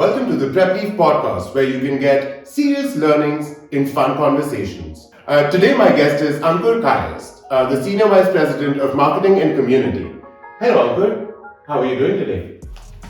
Welcome to the Prepleaf Podcast, where you can get serious learnings in fun conversations. Today, my guest is Ankur Kayesth, the Senior Vice President of Marketing and Community. Hello, Ankur. How are you doing today?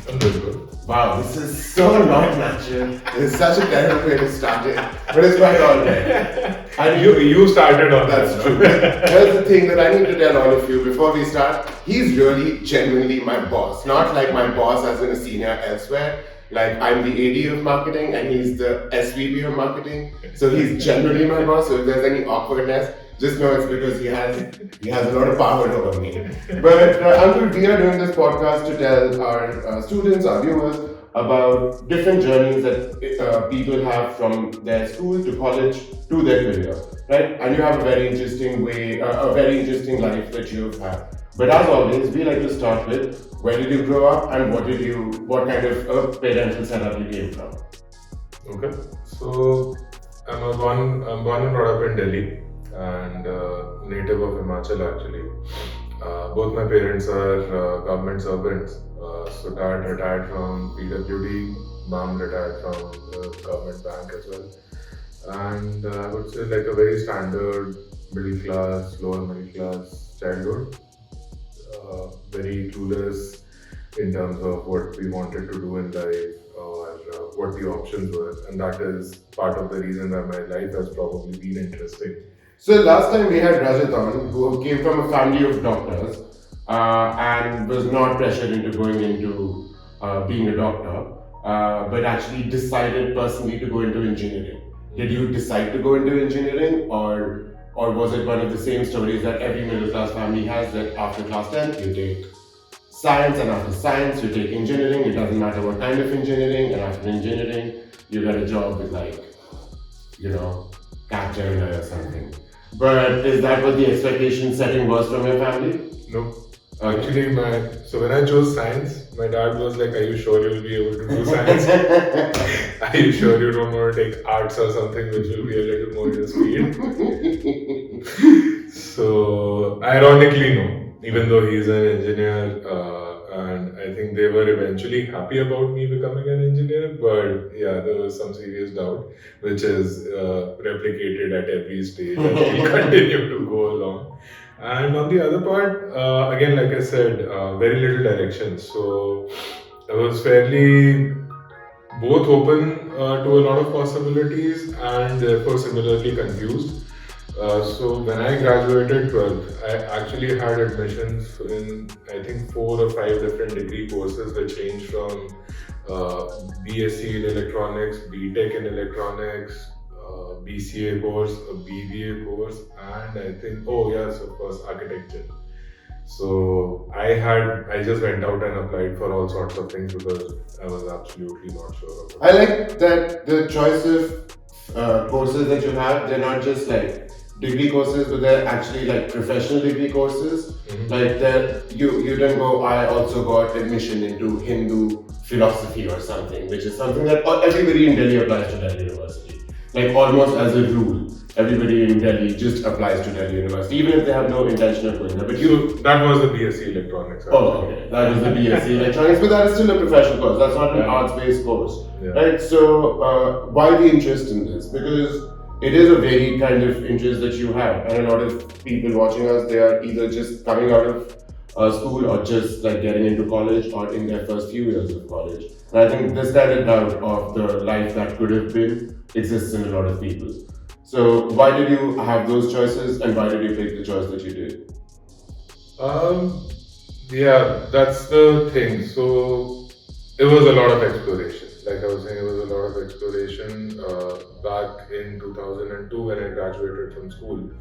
I'm doing good. Wow, this is so not natural. It's such a terrible way to start it, but it's quite all right. And you started on That's that. true. Here's the thing that I need to tell all of you before we start. He's really genuinely my boss. Not like my boss as in a senior elsewhere. Like I'm the AD of marketing and he's the SVP of marketing. So he's generally my boss. So if there's any awkwardness, just know it's because he has a lot of power over me. But Ankur, we are doing this podcast to tell our students, our viewers, about different journeys that people have from their school to college to their career, right? And you have a very interesting life that you've had. But as always, we like to start with where did you grow up and what kind of parental setup you came from? Okay. So I'm born and brought up in Delhi and native of Himachal actually. Both my parents are government servants. So dad retired from PWD, mom retired from the government bank as well. And I would say like a very standard middle class, lower middle class childhood. Very clueless in terms of what we wanted to do in life or what the options were, and that is part of the reason that my life has probably been interesting. So last time we had Rajat on, who came from a family of doctors and was not pressured into going into being a doctor, but actually decided personally to go into engineering. Did you decide to go into engineering, or was it one of the same stories that every middle class family has, that after class 10th you take science and after science you take engineering, it doesn't matter what kind of engineering, and after engineering you get a job with Capgemini or something. But is that what the expectation setting was from your family? No. Actually, so when I chose science, my dad was like, "Are you sure you'll be able to do science? Are you sure you don't want to take arts or something which will be a little more your speed?" So, ironically, no. Even though he's an engineer, and I think they were eventually happy about me becoming an engineer, but yeah, there was some serious doubt, which is replicated at every stage as we continue to go along. And on the other part, again, like I said, very little direction. So I was fairly both open to a lot of possibilities and therefore similarly confused. So when I graduated 12th, I actually had admissions in I think 4 or 5 different degree courses which range from BSc in electronics, B.tech in electronics, BCA course, a BBA course, and I think, of course, architecture. So I just went out and applied for all sorts of things because I was absolutely not sure about it. I like that the choice of courses that you have, they're not just like degree courses, but they're actually like professional degree courses. Mm-hmm. Like that you didn't go, I also got admission into Hindu philosophy or something, which is something that everybody in Delhi applies to Delhi University. Like almost as a rule, everybody in Delhi just applies to Delhi University, even if they have no intention of going there. But that was the BSc electronics. Oh, okay. That was the BSc electronics, but that is still a professional course. That's not an arts-based course, right? So, why the interest in this? Because it is a varied kind of interest that you have, and a lot of people watching us, they are either just coming out of school or just like getting into college or in their first few years of college. And I think this kind of doubt of the life that could have been exists in a lot of people. So why did you have those choices, and why did you pick the choice that you did? Yeah, that's the thing. So it was a lot of exploration. Like I was saying, it was a lot of exploration. Back in 2002 when I graduated from school,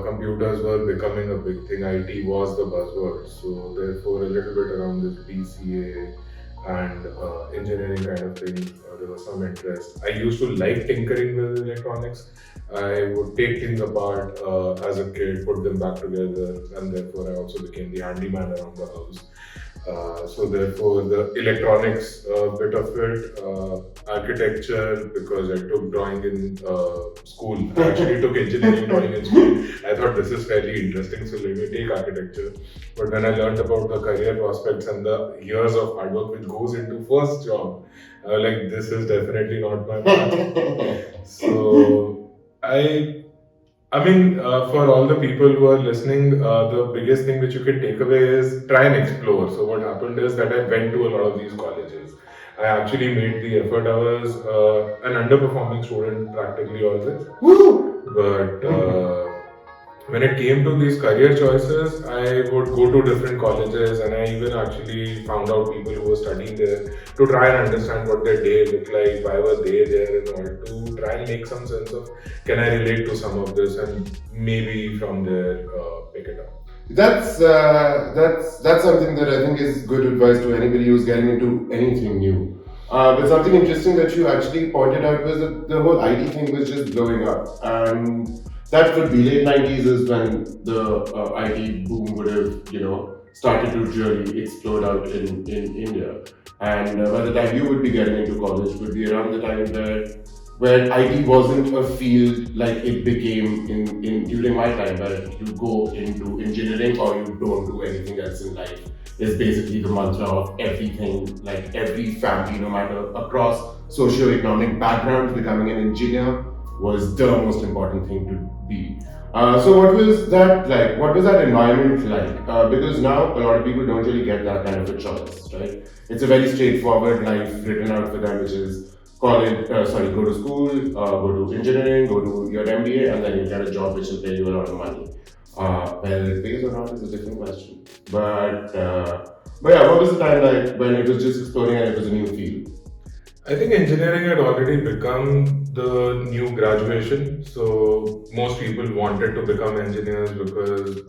computers were becoming a big thing. IT was the buzzword. So therefore a little bit around this BCA and engineering kind of thing, there was some interest. I used to like tinkering with electronics. I would take things apart as a kid, put them back together, and therefore I also became the handyman around the house. So therefore, the electronics bit of it, architecture, because I took drawing in school. I actually took engineering drawing in school. I thought this is fairly interesting, so let me take architecture. But when I learned about the career prospects and the years of hard work which goes into first job, I was like, this is definitely not my path. So I mean, for all the people who are listening, the biggest thing which you can take away is try and explore. So what happened is that I went to a lot of these colleges. I actually made the effort. I was an underperforming student practically always. But when it came to these career choices, I would go to different colleges, and I even actually found out people who were studying there to try and understand what their day looked like, why were they there, and all, to try and make some sense of can I relate to some of this, and maybe from there pick it up. That's something that I think is good advice to anybody who's getting into anything new. But something interesting that you actually pointed out was that the whole IT thing was just blowing up, and that could be late 90s is when the IT boom would have, started to really explode out in India. And by the time you would be getting into college would be around the time where IT wasn't a field like it became in during my time, where you go into engineering or you don't do anything else in life. Is basically the mantra of everything, like every family, no matter across socio-economic backgrounds, becoming an engineer was the most important thing to be. So what was that like? What was that environment like? Because now a lot of people don't really get that kind of a choice, right? It's a very straightforward life written out for them, which is go to school, go to engineering, go to your MBA, and then you get a job which will pay you a lot of money. Whether it pays or not is a different question. But yeah, what was the time like when it was just exploring and it was a new field? I think engineering had already become the new graduation, so most people wanted to become engineers because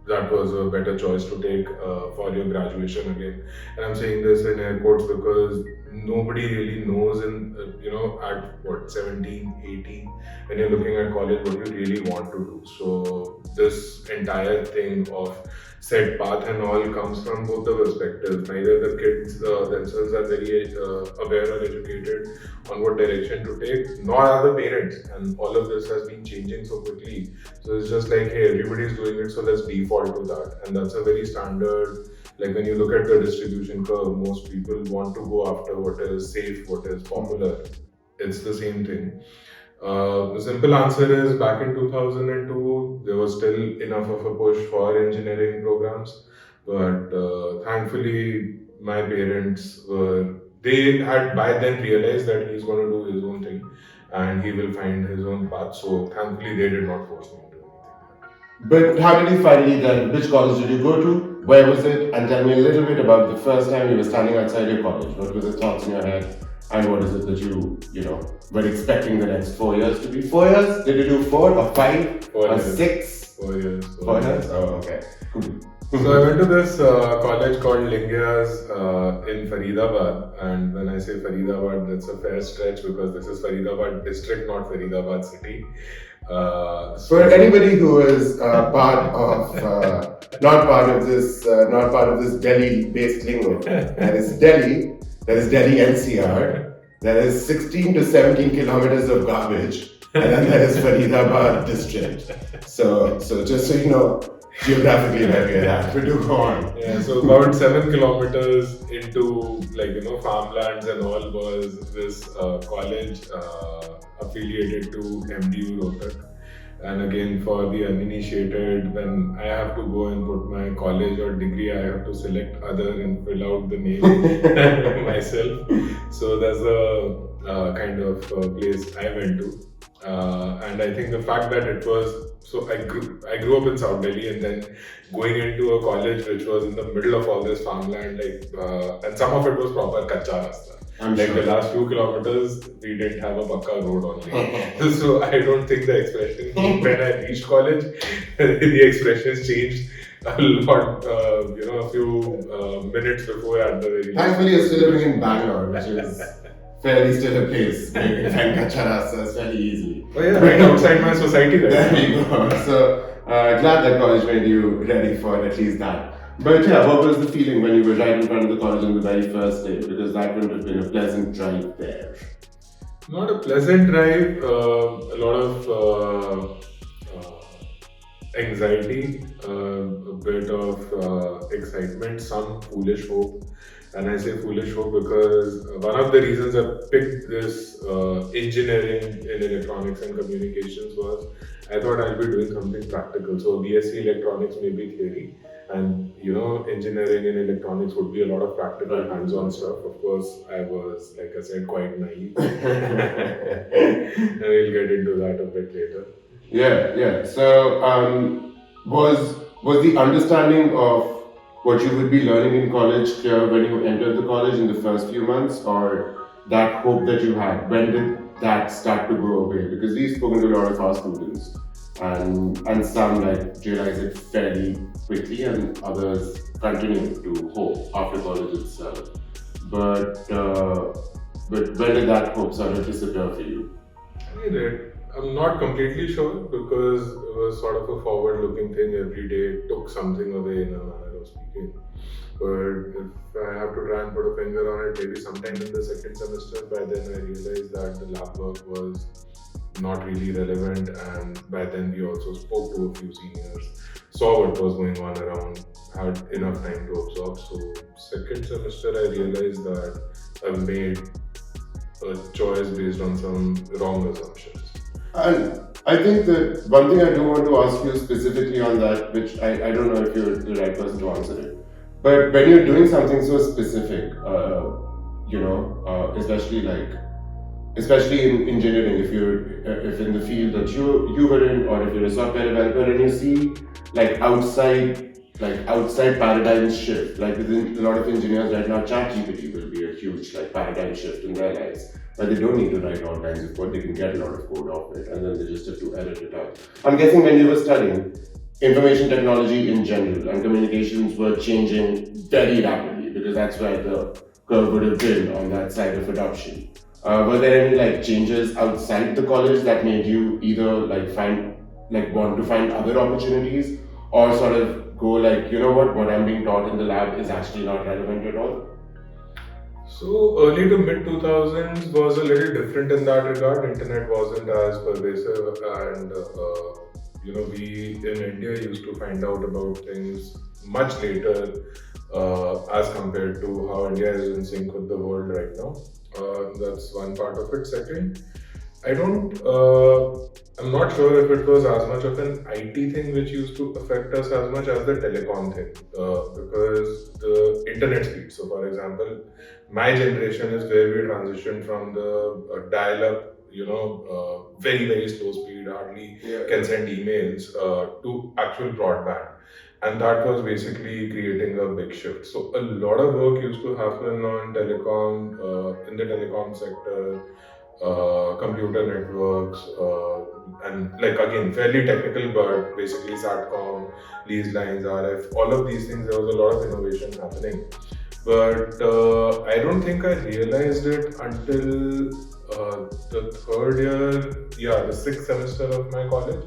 that was a better choice to take for your graduation again. And I'm saying this in air quotes because nobody really knows at what 17, 18 when you're looking at college what you really want to do. So this entire thing of set path and all comes from both the perspectives. Neither the kids themselves are very aware or educated on what direction to take, nor are the parents. And all of this has been changing so quickly. So it's just like, hey, everybody's doing it, so let's default to that. And that's a very standard, like when you look at the distribution curve, most people want to go after what is safe, what is popular. It's the same thing. The simple answer is back in 2002, there was still enough of a push for engineering programs, but thankfully, my parents they had by then realized that he's going to do his own thing and he will find his own path. So, thankfully, they did not force me into anything. But how did you finally then? Which college did you go to? Where was it? And tell me a little bit about the first time you were standing outside your college. What was the thoughts in your head? And what is it that you were expecting the next 4 years to be? 4 years? Did you do 4 or 5 4 or years. 6? 4 years. 4 years? Oh, okay. Cool. So I went to this college called Lingyas in Faridabad, and when I say Faridabad, that's a fair stretch because this is Faridabad district, not Faridabad city. For anybody who is not part of this Delhi-based lingo, that is Delhi NCR. There is 16 to 17 kilometers of garbage, and then there is Faridabad district. So just so you know, geographically where we're at. We do go on. Yeah, so about 7 kilometers into farmlands and all was this college affiliated to MDU Rohtak. And again, for the uninitiated, when I have to go and put my college or degree, I have to select other and fill out the name myself. So that's a kind of place I went to. And I think the fact that it was, so I grew up in South Delhi, and then going into a college which was in the middle of all this farmland, and some of it was proper kacha rasta. The last few kilometers, we didn't have a pakka road only. So I don't think the expression, when I reached college, the expressions changed a lot, a few minutes before at the very least. Thankfully, you're still living in Bangalore, which is fairly still a place where you can find kacha rastas fairly easily. Oh yeah, right outside my society. Right? There you go. So glad that college made you ready for at least that. But yeah, what was the feeling when you were right in front of the college on the very first day? Because that wouldn't have been a pleasant drive there. Not a pleasant drive, a lot of anxiety, a bit of excitement, some foolish hope. And I say foolish hope because one of the reasons I picked this engineering in electronics and communications was I thought I'll be doing something practical. So BSc electronics may be theory, and engineering in electronics would be a lot of practical hands-on stuff. Of course, I was, like I said, quite naive. And we'll get into that a bit later. Yeah. So, was the understanding of what you would be learning in college clear when you entered the college in the first few months, or that hope that you had? When did that start to go away? Because we've spoken to a lot of our students, and some realize it fairly quickly, and others continue to hope after college itself. But when did that hope sort of disappear for you? I mean, I'm not completely sure because it was sort of a forward-looking thing. Every day took something away in a manner of speaking. But if I have to try and put a finger on it, maybe sometime in the second semester, by then I realized that the lab work was not really relevant, and by then we also spoke to a few seniors, saw what was going on around, had enough time to absorb. So second semester I realized that I've made a choice based on some wrong assumptions. And I think that one thing I do want to ask you specifically on that, which I don't know if you're the right person to answer it, but when you're doing something so specific, especially in engineering, if in the field that you were in, or if you're a software developer and you see outside paradigm shift, like within a lot of engineers right now, ChatGPT will be a huge paradigm shift in their lives. But they don't need to write all kinds of code, they can get a lot of code off it, and then they just have to edit it out. I'm guessing when you were studying, information technology in general and communications were changing very rapidly, because that's where the curve would have been on that side of adoption. Were there any changes outside the college that made you either want to find other opportunities, or sort of go what I'm being taught in the lab is actually not relevant at all? So early to mid 2000s was a little different in that regard. Internet wasn't as pervasive, and we in India used to find out about things much later as compared to how India is in sync with the world right now. That's one part of it. Second, I'm not sure if it was as much of an IT thing which used to affect us as much as the telecom thing, because the internet speed. So, for example, my generation is where we transitioned from the dial-up, very, very slow speed, hardly can send emails, to actual broadband. And that was basically creating a big shift. So a lot of work used to happen on telecom, in the telecom sector, computer networks, and again, fairly technical, but basically SATCOM, lease lines, RF, all of these things, there was a lot of innovation happening. But I don't think I realized it until the third year, the sixth semester of my college.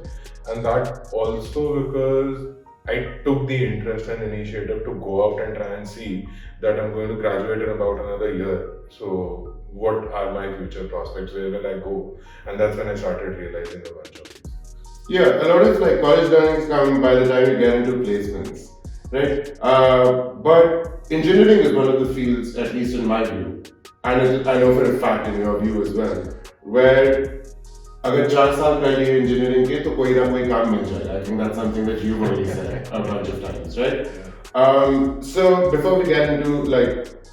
And that also because I took the interest and initiative to go out and try and see that I'm going to graduate in about another year. So what are my future prospects? Where will I go? And that's when I started realizing a bunch of things. Yeah, a lot of college learnings come by the time you get into placements, right? But engineering is one of the fields, at least in my view, and I know for a fact in your view as well, where अगर 4 साल कर लिए engineering के तो कोई ना कोई काम मिल जाएगा. I think that's something that you've already said a bunch of times, right? So before we get into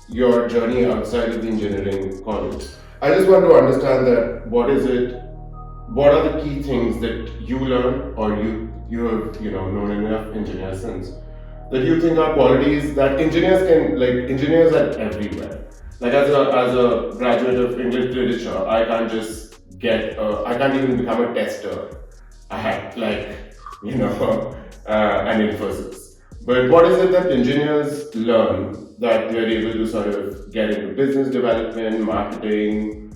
your journey outside of the engineering college, I just want to understand that what are the key things that you learn, or you have known enough engineers since, that you think are qualities that engineers are everywhere. As a graduate of English literature, I can't just I can't even become a tester at an Infosys. But what is it that engineers learn that they're able to sort of get into business development, marketing,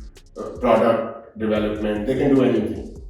product development? They can do anything.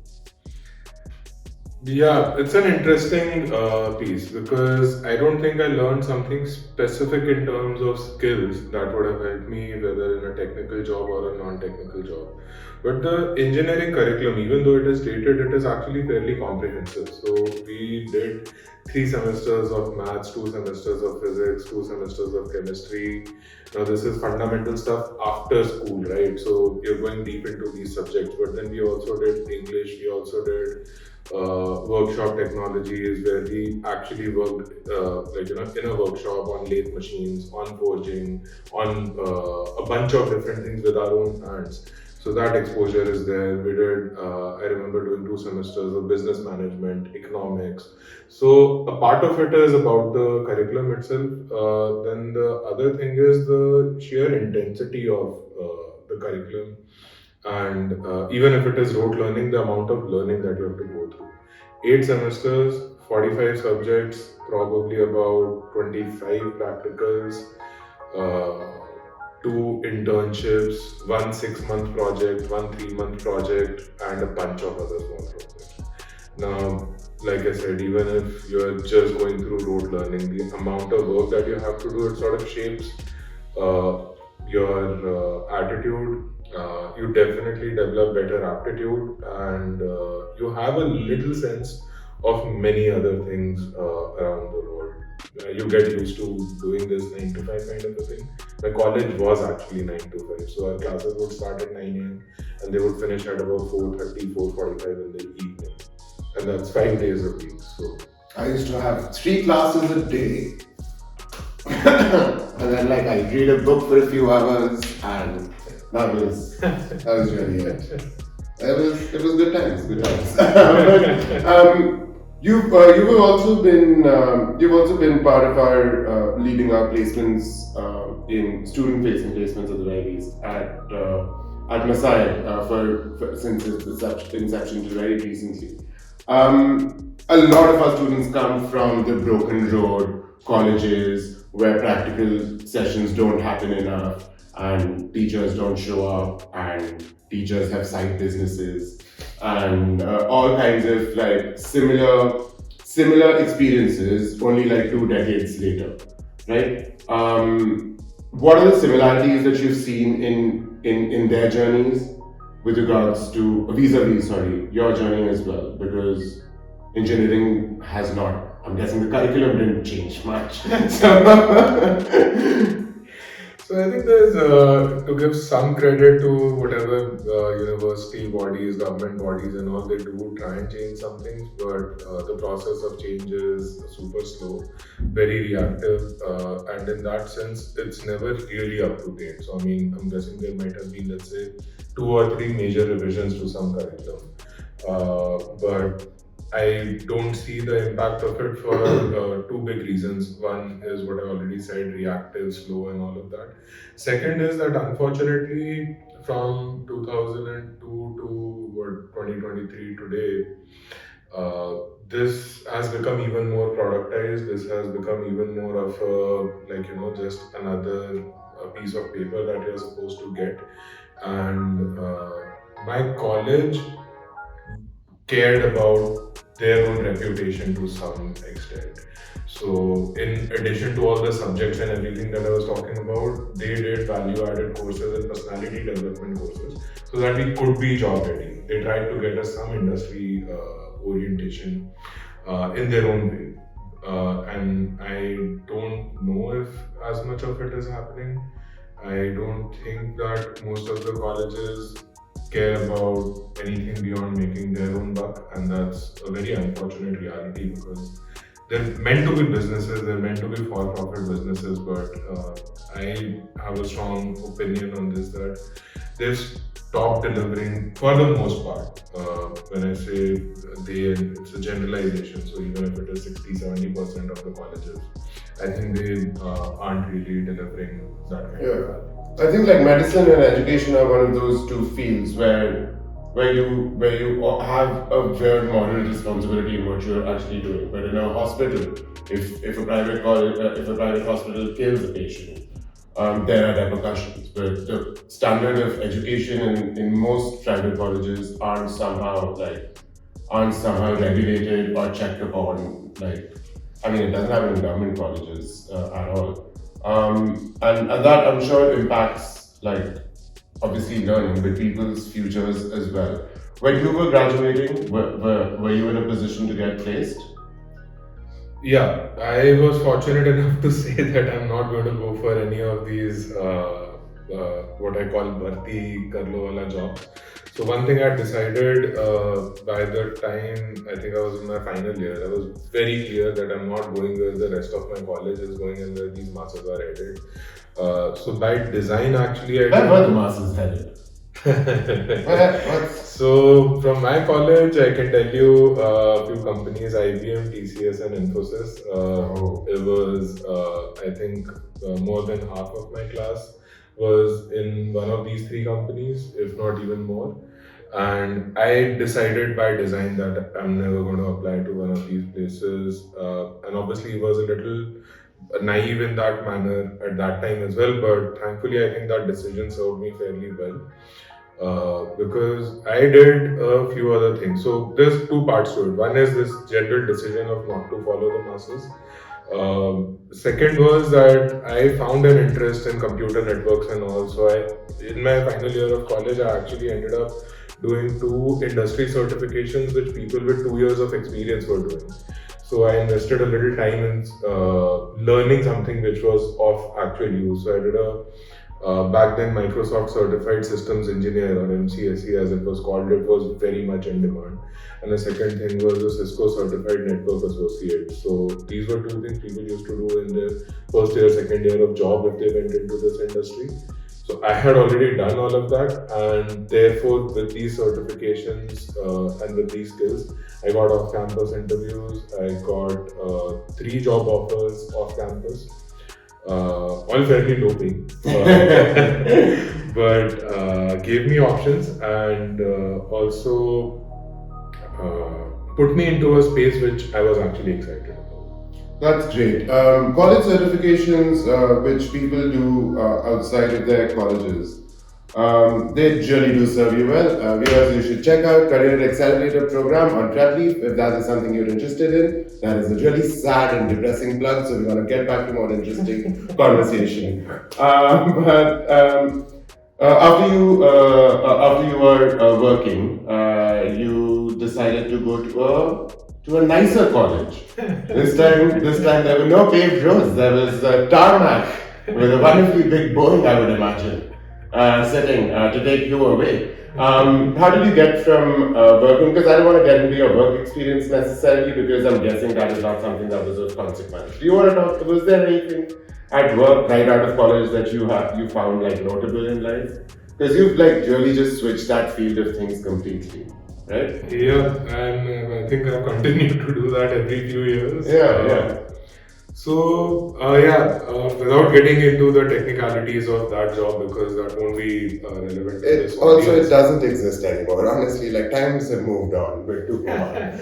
Yeah, it's an interesting piece because I don't think I learned something specific in terms of skills that would have helped me whether in a technical job or a non-technical job. But the engineering curriculum, even though it is dated, it is actually fairly comprehensive. So we did 3 semesters of maths, 2 semesters of physics, 2 semesters of chemistry. Now this is fundamental stuff after school, right? So you're going deep into these subjects. But then we also did English, we also did workshop technologies where we actually worked in a workshop on lathe machines, on forging, on a bunch of different things with our own hands. So that exposure is there. We did, I remember doing 2 semesters of business management, economics. So a part of it is about the curriculum itself. Then the other thing is the sheer intensity of the curriculum, and even if it is rote learning, the amount of learning that you have to go through. 8 semesters, 45 subjects, probably about 25 practicals, uh, 2 internships, 1 6-month project, 1 3-month project, and a bunch of other small projects. Now, like I said, even if you're just going through rote learning, the amount of work that you have to do, it sort of shapes uh, your attitude. You definitely develop better aptitude, and you have a little sense of many other things around the world. You get used to doing this 9 to 5 kind of a thing. My college was actually 9 to 5, so our classes would start at 9 a.m. and they would finish at about 4:30, 4:45 in the evening, and that's 5 days a week. So I used to have 3 classes a day, and then like I read a book for a few hours, and that was really it. It was good times, good times. But, you've also been part of our leading our placements in student facing placements at the very least at Masai since its inception to very recently. A lot of our students come from the broken road colleges where practical sessions don't happen enough and teachers don't show up and teachers have side businesses and all kinds of like similar experiences only like 2 decades later, right? What are the similarities that you've seen in their journeys with regards to vis-a-vis, sorry, your journey as well? Because engineering has not. I'm guessing the curriculum didn't change much. So So I think there's to give some credit to whatever university bodies, government bodies, and all they do try and change some things, but the process of change is super slow, very reactive, and in that sense, it's never really up to date. So I mean, I'm guessing there might have been, let's say, 2 or 3 major revisions to some curriculum, but I don't see the impact of it for 2 big reasons. One is what I already said, reactive, slow, and all of that. Second is that unfortunately, from 2002 to what 2023 today, this has become even more productized. This has become even more of a just another piece of paper that you're supposed to get. And my college cared about their own reputation to some extent. So, in addition to all the subjects and everything that I was talking about, they did value added courses and personality development courses so that we could be job ready. They tried to get us some industry orientation in their own way. And I don't know if as much of it is happening. I don't think that most of the colleges care about anything beyond making their own buck, and that's a very unfortunate reality because they're meant to be businesses, they're meant to be for-profit businesses, but I have a strong opinion on this that they've stopped delivering for the most part. When I say they, it's a generalization, so even if it is 60-70% of the colleges, I think they aren't really delivering that kind of value. I think like medicine and education are one of those two fields where you have a weird moral responsibility in what you're actually doing. But in a hospital, if a private hospital kills a patient, there are repercussions. But the standard of education in most private colleges aren't somehow regulated or checked upon. Like, I mean, it doesn't happen in government colleges at all. And that I'm sure impacts, like, obviously learning, but people's futures as well. When you were graduating, were you in a position to get placed? Yeah, I was fortunate enough to say that I'm not going to go for any of these what I call bharti karlo wala jobs. So one thing I decided by the time I think I was in my final year, I was very clear that I'm not going where the rest of my college is going and where these masses are headed. So by design, actually, I Where were the masses headed? So from my college, I can tell you a few companies: IBM, TCS, and Infosys. It was, I think, more than half of my class was in one of these three companies, if not even more. And I decided by design that I'm never going to apply to one of these places. And obviously, it was a little naive in that manner at that time as well. But thankfully, I think that decision served me fairly well. Because I did a few other things. So there's two parts to it. One is this general decision of not to follow the masses. Second was that I found an interest in computer networks and all. So in my final year of college, I actually ended up doing two industry certifications, which people with 2 years of experience were doing. So I invested a little time in learning something which was of actual use. So I did a back then Microsoft Certified Systems Engineer, or MCSE as it was called. It was very much in demand. And the second thing was a Cisco Certified Network Associate. So these were two things people used to do in their first year, second year of job if they went into this industry. So I had already done all of that, and therefore with these certifications and with these skills, I got off-campus interviews. I got 3 job offers off-campus. All fairly low paying, but gave me options and also put me into a space which I was actually excited about. That's great. College certifications, which people do outside of their colleges, they really do serve you well. Viewers, you should check out Career Accelerator program on Prepleaf if that is something you're interested in. That is a really sad and depressing plug, so we're going to get back to more interesting conversation. After you were working, you decided to go to a nicer college. This time there were no paved roads. There was a tarmac with a wonderfully big Boeing, I would imagine. Sitting to take you away. How did you get from working? Because I don't want to get into your work experience necessarily, because I'm guessing that is not something that was of consequence. Do you want to talk? Was there anything at work right out of college that you found like notable in life? Because you've like really just switched that field of things completely, right? Yeah, and I think I've continued to do that every few years. Yeah. So, without getting into the technicalities of that job, because that won't be relevant to this audience. Also, it doesn't exist anymore. Honestly, like times have moved on, but too far.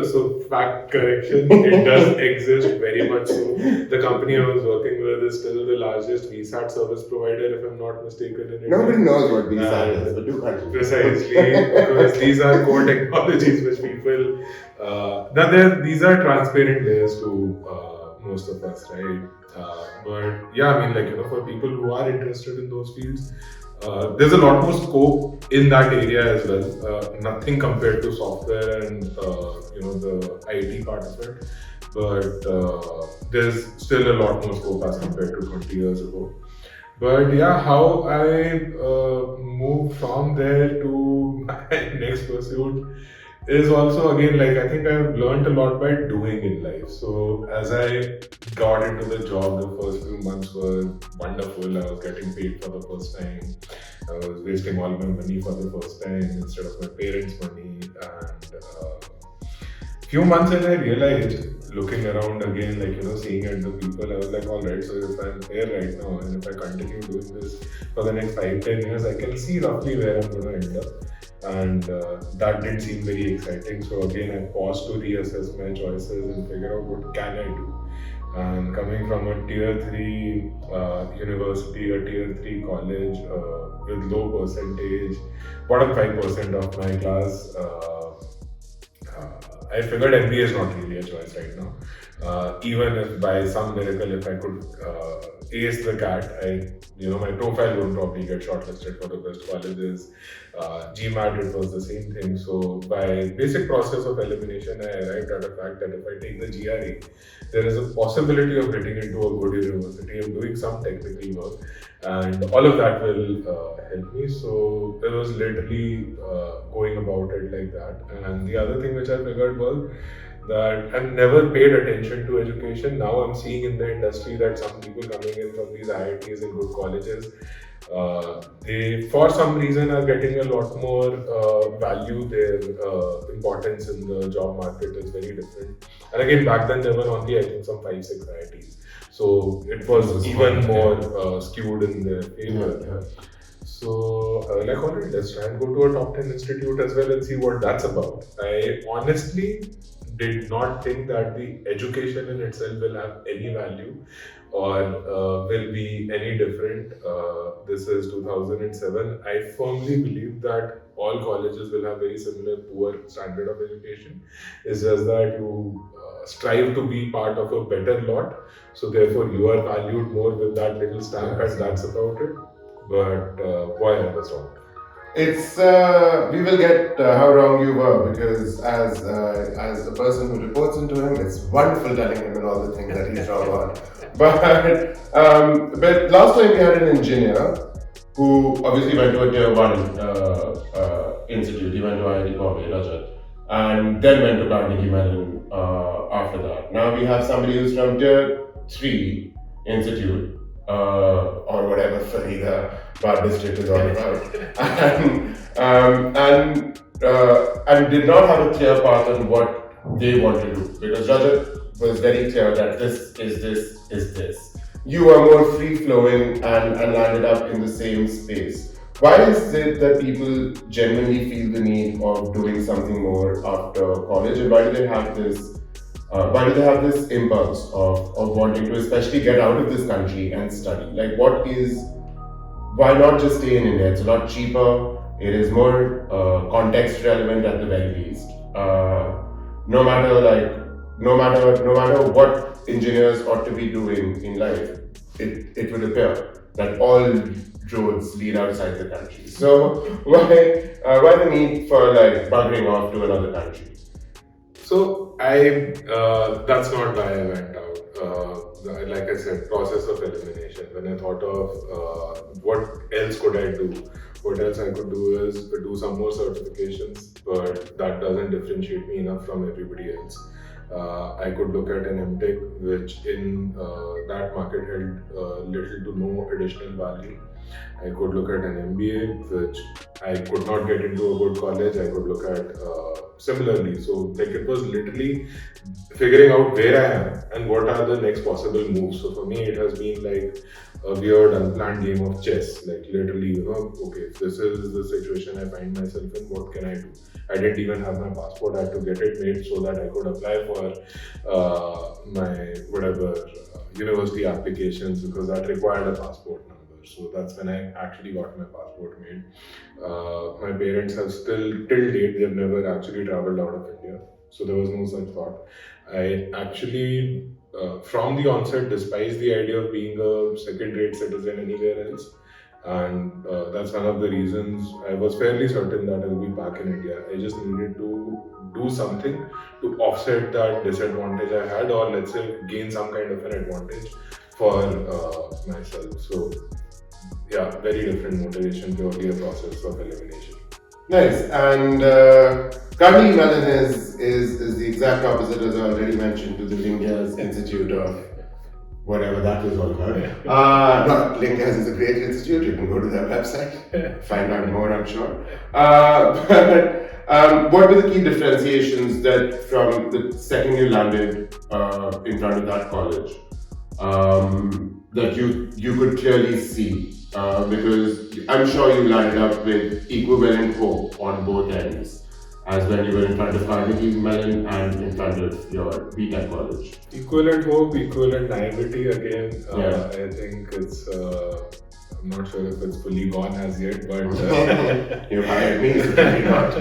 So, fact correction, it does exist very much so. The company I was working with is still the largest VSAT service provider, if I'm not mistaken, in India. Nobody knows what VSAT is, but do continue. Precisely, because these are core technologies which people. These are transparent layers to most of us, right? But yeah, I mean, like, for people who are interested in those fields, there's a lot more scope in that area as well. Nothing compared to software and the IT part of it, but there's still a lot more scope as compared to 20 years ago. But yeah, how I moved from there to my next pursuit is also, again, like, I think I've learned a lot by doing in life. So as I got into the job, the first few months were wonderful. I was getting paid for the first time. I was wasting all my money for the first time instead of my parents' money. And few months in, I realized, looking around again, like, seeing at the people, I was like, all right, so if I'm here right now and if I continue doing this for the next 5-10 years, I can see roughly where I'm going to end up. And that didn't seem very exciting. So again, I paused to reassess my choices and figure out what can I do. And coming from a tier 3 university, a tier 3 college with low percentage, bottom 5% of my class, I figured MBA is not really a choice right now. Even if by some miracle, if I could ace the CAT, my profile would probably get shortlisted for the best colleges. GMAT, it was the same thing. So by basic process of elimination, I arrived at the fact that if I take the GRE, there is a possibility of getting into a good university and doing some technical work, and all of that will help me. So it was literally going about it like that. And the other thing which I figured was that I've never paid attention to education. Now I'm seeing in the industry that some people coming in from these IITs and good colleges, they for some reason are getting a lot more value. Their importance in the job market is very different. And again, back then there were only I think some 5-6 IITs, so it was even more skewed in their favor. Yeah. So, like, alright, let's try and go to a top 10 institute as well and see what that's about. I honestly did not think that the education in itself will have any value or will be any different. This is 2007. I firmly believe that all colleges will have very similar poor standard of education. It's just that you strive to be part of a better lot. So therefore you are valued more with that little stamp, and that's about it. But boy, I was wrong. It's we will get how wrong you were, because as a person who reports into him, it's wonderful telling him and all the things that he's wrong on. But last time we had an engineer who obviously went to a tier 1 institute. He went to IIT Bombay, Rajat, and then went to Carnegie Mellon after that. Now we have somebody who's from tier 3 institute. Or whatever Farida Bar district is all about, and did not have a clear path on what they want to do, because Rajat was very clear that this is this. You are more free flowing and landed up in the same space. Why is it that people genuinely feel the need of doing something more after college, and why do they have this? Why do they have this impulse of wanting to especially get out of this country and study? Like, why not just stay in India? It's a lot cheaper, it is more context relevant at the very least. No matter what engineers ought to be doing in life, it would appear that all roads lead outside the country. So why the need for like buggering off to another country? So that's not why I went out. Like I said, process of elimination. When I thought of what else could I do, what else I could do is do some more certifications, but that doesn't differentiate me enough from everybody else. I could look at an M.tech, which in that market held little to no additional value. I could look at an MBA, which I could not get into a good college. I could look at similarly. So like it was literally figuring out where I am and what are the next possible moves. So for me, it has been like a weird unplanned game of chess. Like literally, okay, if this is the situation I find myself in, what can I do? I didn't even have my passport. I had to get it made so that I could apply for my university applications, because that required a passport number. So that's when I actually got my passport made. My parents have still, till date, they've never actually traveled out of India. So there was no such thought. I actually, from the onset, despised the idea of being a second-rate citizen anywhere else. And that's one of the reasons I was fairly certain that I'll be back in India. I just needed to do something to offset that disadvantage I had, or let's say gain some kind of an advantage for myself. So yeah, very different motivation, purely a process of elimination. Nice. And Carnegie Mellon is the exact opposite, as I already mentioned, to the Lingias Institute of whatever that was all about. No, Lingias is a great institute. You can go to their website, find out more, I'm sure. But what were the key differentiations that from the second you landed in front of that college that you could clearly see? Because I'm sure you landed up with equivalent hope on both ends. as when you were in front of Carnegie Mellon and in front of your B.tech college? Equivalent hope, equivalent naivety again. Yeah. I think it's. I'm not sure if it's fully gone as yet, but You hired me, so maybe not.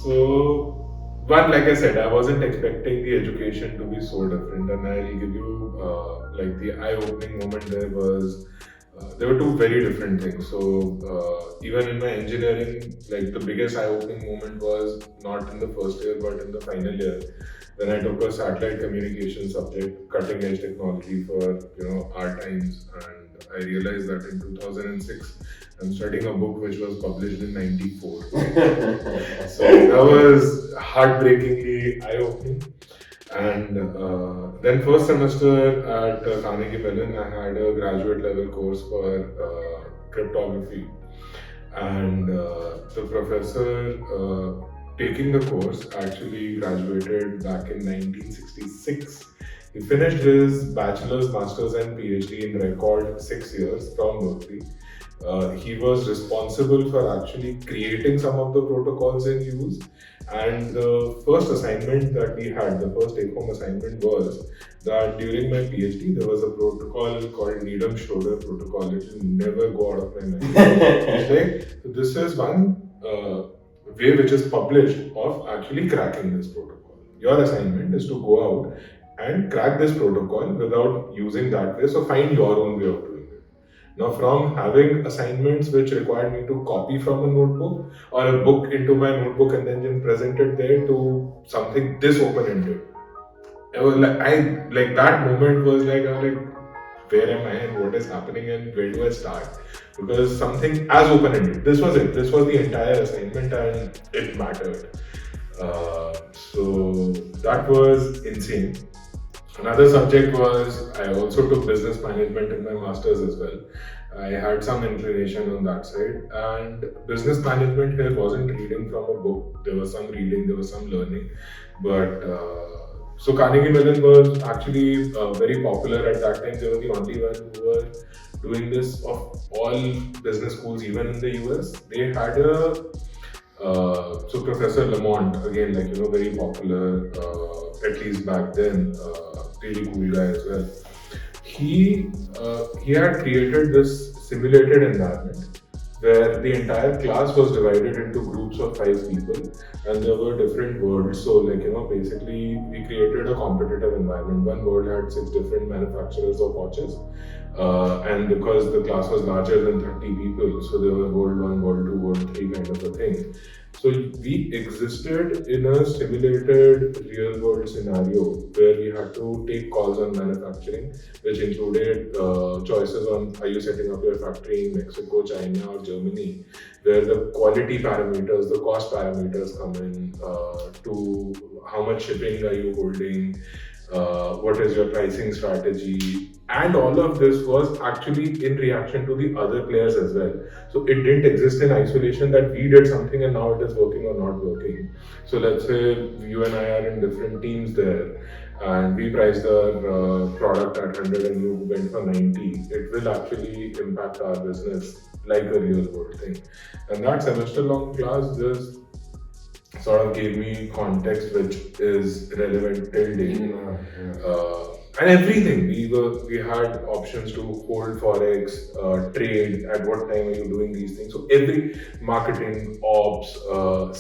so. But like I said, I wasn't expecting the education to be so different, and I'll give you like the eye-opening moment. There were two very different things. So even in my engineering, like the biggest eye-opening moment was not in the first year, but in the final year, when I took a satellite communication subject, cutting-edge technology for our times, and I realized that in 2006. I'm studying a book which was published in '94. So that was heartbreakingly eye-opening. And then first semester at Carnegie Mellon, I had a graduate level course for cryptography. And the professor taking the course actually graduated back in 1966. He finished his bachelor's, master's and PhD in record 6 years from Berkeley. He was responsible for actually creating some of the protocols in use, and the first assignment that we had, the first take-home assignment was that during my PhD there was a protocol called Needham-Schroeder protocol. It will never go out of my mind. It's like, so this is one way which is published of actually cracking this protocol. Your assignment is to go out and crack this protocol without using that way, so find your own way of doing it. Now, from having assignments which required me to copy from a notebook or a book into my notebook and then present it there to something this open-ended. That moment was like, where am I and what is happening and where do I start? Because something as open-ended. This was it. This was the entire assignment and it mattered. So that was insane. Another subject was, I also took business management in my master's as well. I had some inclination on that side, and business management here wasn't reading from a book. There was some reading, there was some learning, but so Carnegie Mellon was actually very popular at that time. They were the only ones who were doing this of all business schools, even in the US. They had so Professor Lamont, again, very popular, at least back then, really cool guy as well. He had created this simulated environment where the entire class was divided into groups of 5 people, and there were different worlds. So basically we created a competitive environment. One world had 6 different manufacturers of watches, and because the class was larger than 30 people, so there was world 1, world 2, world 3 kind of a thing. So we existed in a simulated real world scenario where we had to take calls on manufacturing, which included choices on, are you setting up your factory in Mexico, China or Germany, where the quality parameters, the cost parameters come in, to how much shipping are you holding, what is your pricing strategy, and all of this was actually in reaction to the other players as well. So it didn't exist in isolation that we did something and now it is working or not working. So let's say you and I are in different teams there and we priced our product at 100 and you went for 90. It will actually impact our business like a real world thing. And that semester long class just sort of gave me context which is relevant till date. And everything, we had options to hold forex, trade, at what time are you doing these things. So every marketing, ops,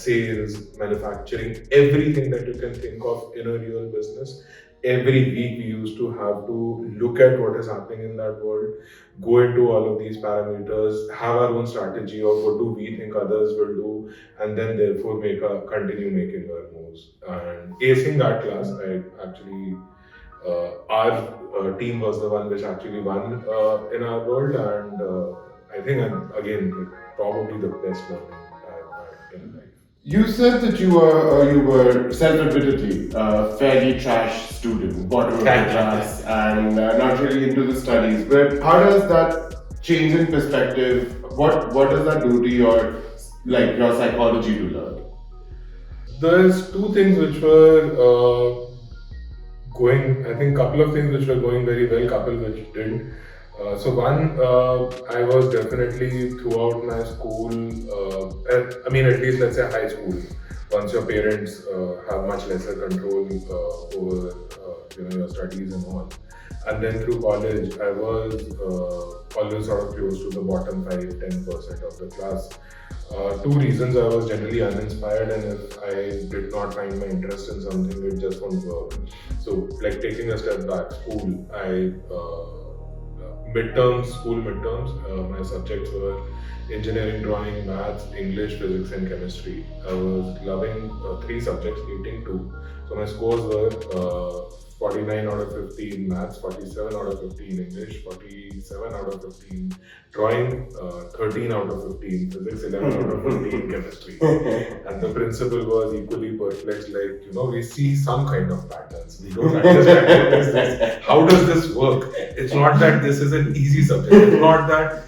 sales, manufacturing, everything that you can think of in a real business, every week we used to have to look at what is happening in that world, go into all of these parameters, have our own strategy of what do we think others will do, and then therefore continue making our moves. And acing that class, I actually our team was the one which actually won in our world, and I think again probably the best learning I've had in life. You said that you were self-admittedly a fairly trash student, bottom of the class, and not really into the studies. But how does that change in perspective? What does that do to your psychology to learn? There's two things which were I think couple of things which were going very well, couple which didn't. I was definitely throughout my school, at least let's say high school, once your parents have much lesser control over your studies and all. And then through college, I was always sort of close to the bottom 5-10% of the class. Two reasons: I was generally uninspired, and if I did not find my interest in something, it just won't work. So, like taking a step back, school midterms, my subjects were engineering, drawing, maths, English, physics, and chemistry. I was loving three subjects, hating two. So my scores were 49 out of 15 maths, 47 out of 15 English, 47 out of 15 drawing, 13 out of 15 physics, 11 out of 15 chemistry. And the principal was equally perplexed, like, we see some kind of patterns. We don't understand what is this. How does this work? It's not that this is an easy subject. It's not that.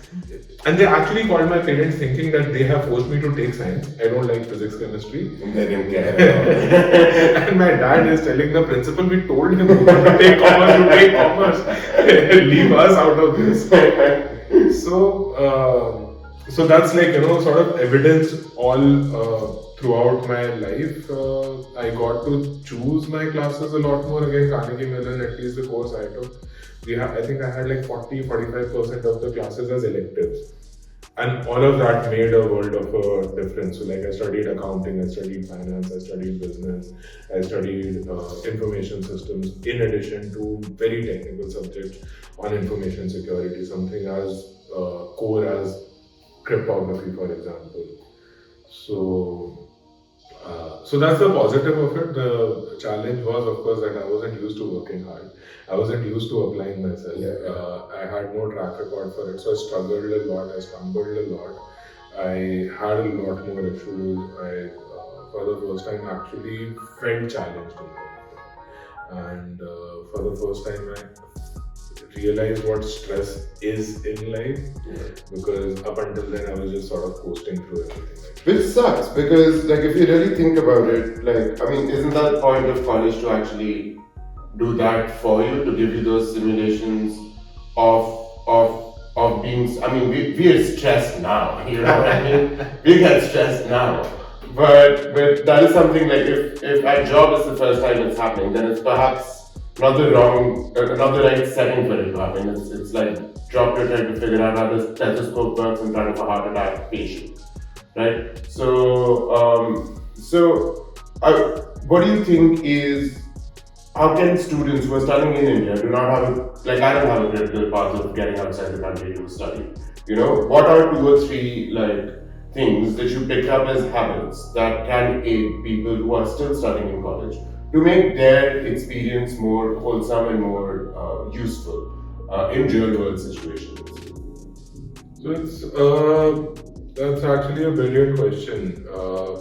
And they actually called my parents thinking that they have forced me to take science. I don't like physics, chemistry. They didn't care. And my dad is telling the principal, we told him you want to take commerce, you take commerce. Leave us out of this. So that's like, sort of evidence all throughout my life. I got to choose my classes a lot more. Again, Carnegie Mellon, at least the course I took, I think I had like 40-45% of the classes as electives. And all of that made a world of a difference. So like I studied accounting, I studied finance, I studied business, I studied information systems, in addition to very technical subjects on information security, something as core as cryptography, for example. So that's the positive of it. The challenge was, of course, that I wasn't used to working hard. I wasn't used to applying myself. I had no track record for it, so I struggled a lot. I stumbled a lot. I had a lot more issues. I, for the first time, actually felt challenged in life. And for the first time, I realized what stress is in life, because up until then I was just sort of coasting through everything. Which sucks, because like if you really think about it, like isn't that the point of college to actually do that for you, to give you those simulations of being? We are stressed now, you know what I mean? We get stressed now. But that is something like if our job is the first time it's happening, then it's perhaps not the right setting for it to happen. It's like drop your head to figure out how the stethoscope works in front of a heart attack patient, right? So what do you think is, how can students who are studying in India do not have I don't have a critical path of getting outside the country to study. What are 2 or 3 things that you picked up as habits that can aid people who are still studying in college to make their experience more wholesome and more useful in real world situations? So that's actually a brilliant question,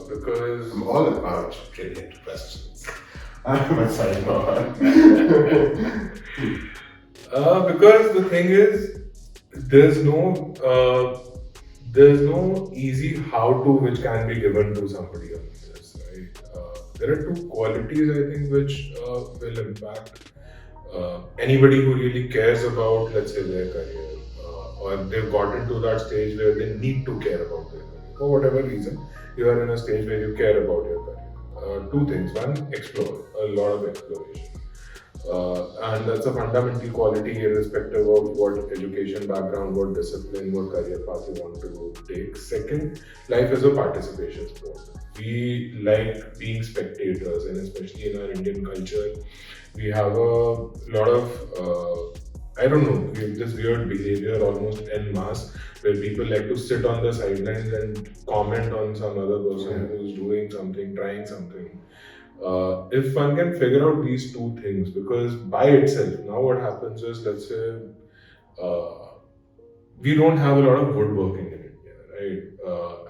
because I'm all about brilliant questions. I'm sorry, because the thing is, there's no easy how-to which can be given to somebody on this, right? There are 2 qualities, I think, which will impact anybody who really cares about, let's say, their career, or they've gotten to that stage where they need to care about their career. For whatever reason, you are in a stage where you care about your career. 2 things. One, explore. A lot of exploration. And that's a fundamental quality irrespective of what education background, what discipline, what career path you want to take. Second, life is a participation sport. We like being spectators, and especially in our Indian culture, we have a lot of, we have this weird behavior almost en masse, where people like to sit on the sidelines and comment on some other person who's doing something, trying something. If one can figure out these 2 things, because by itself, now what happens is, let's say, we don't have a lot of woodworking in India, right?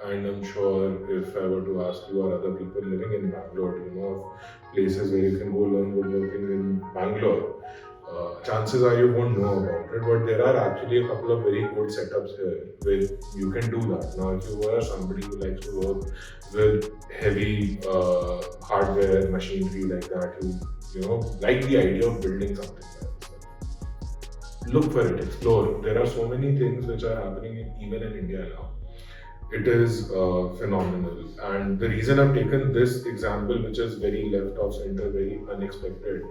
And I'm sure if I were to ask you or other people living in Bangalore, of places where you can go learn woodworking in Bangalore, chances are you won't know about it, but there are actually a couple of very good setups here where you can do that. Now, if you were somebody who likes to work with heavy hardware, machinery like that, you like the idea of building something like that. look for it, explore. There are so many things which are happening even in India now. It is phenomenal. And the reason I've taken this example, which is very left of center, very unexpected,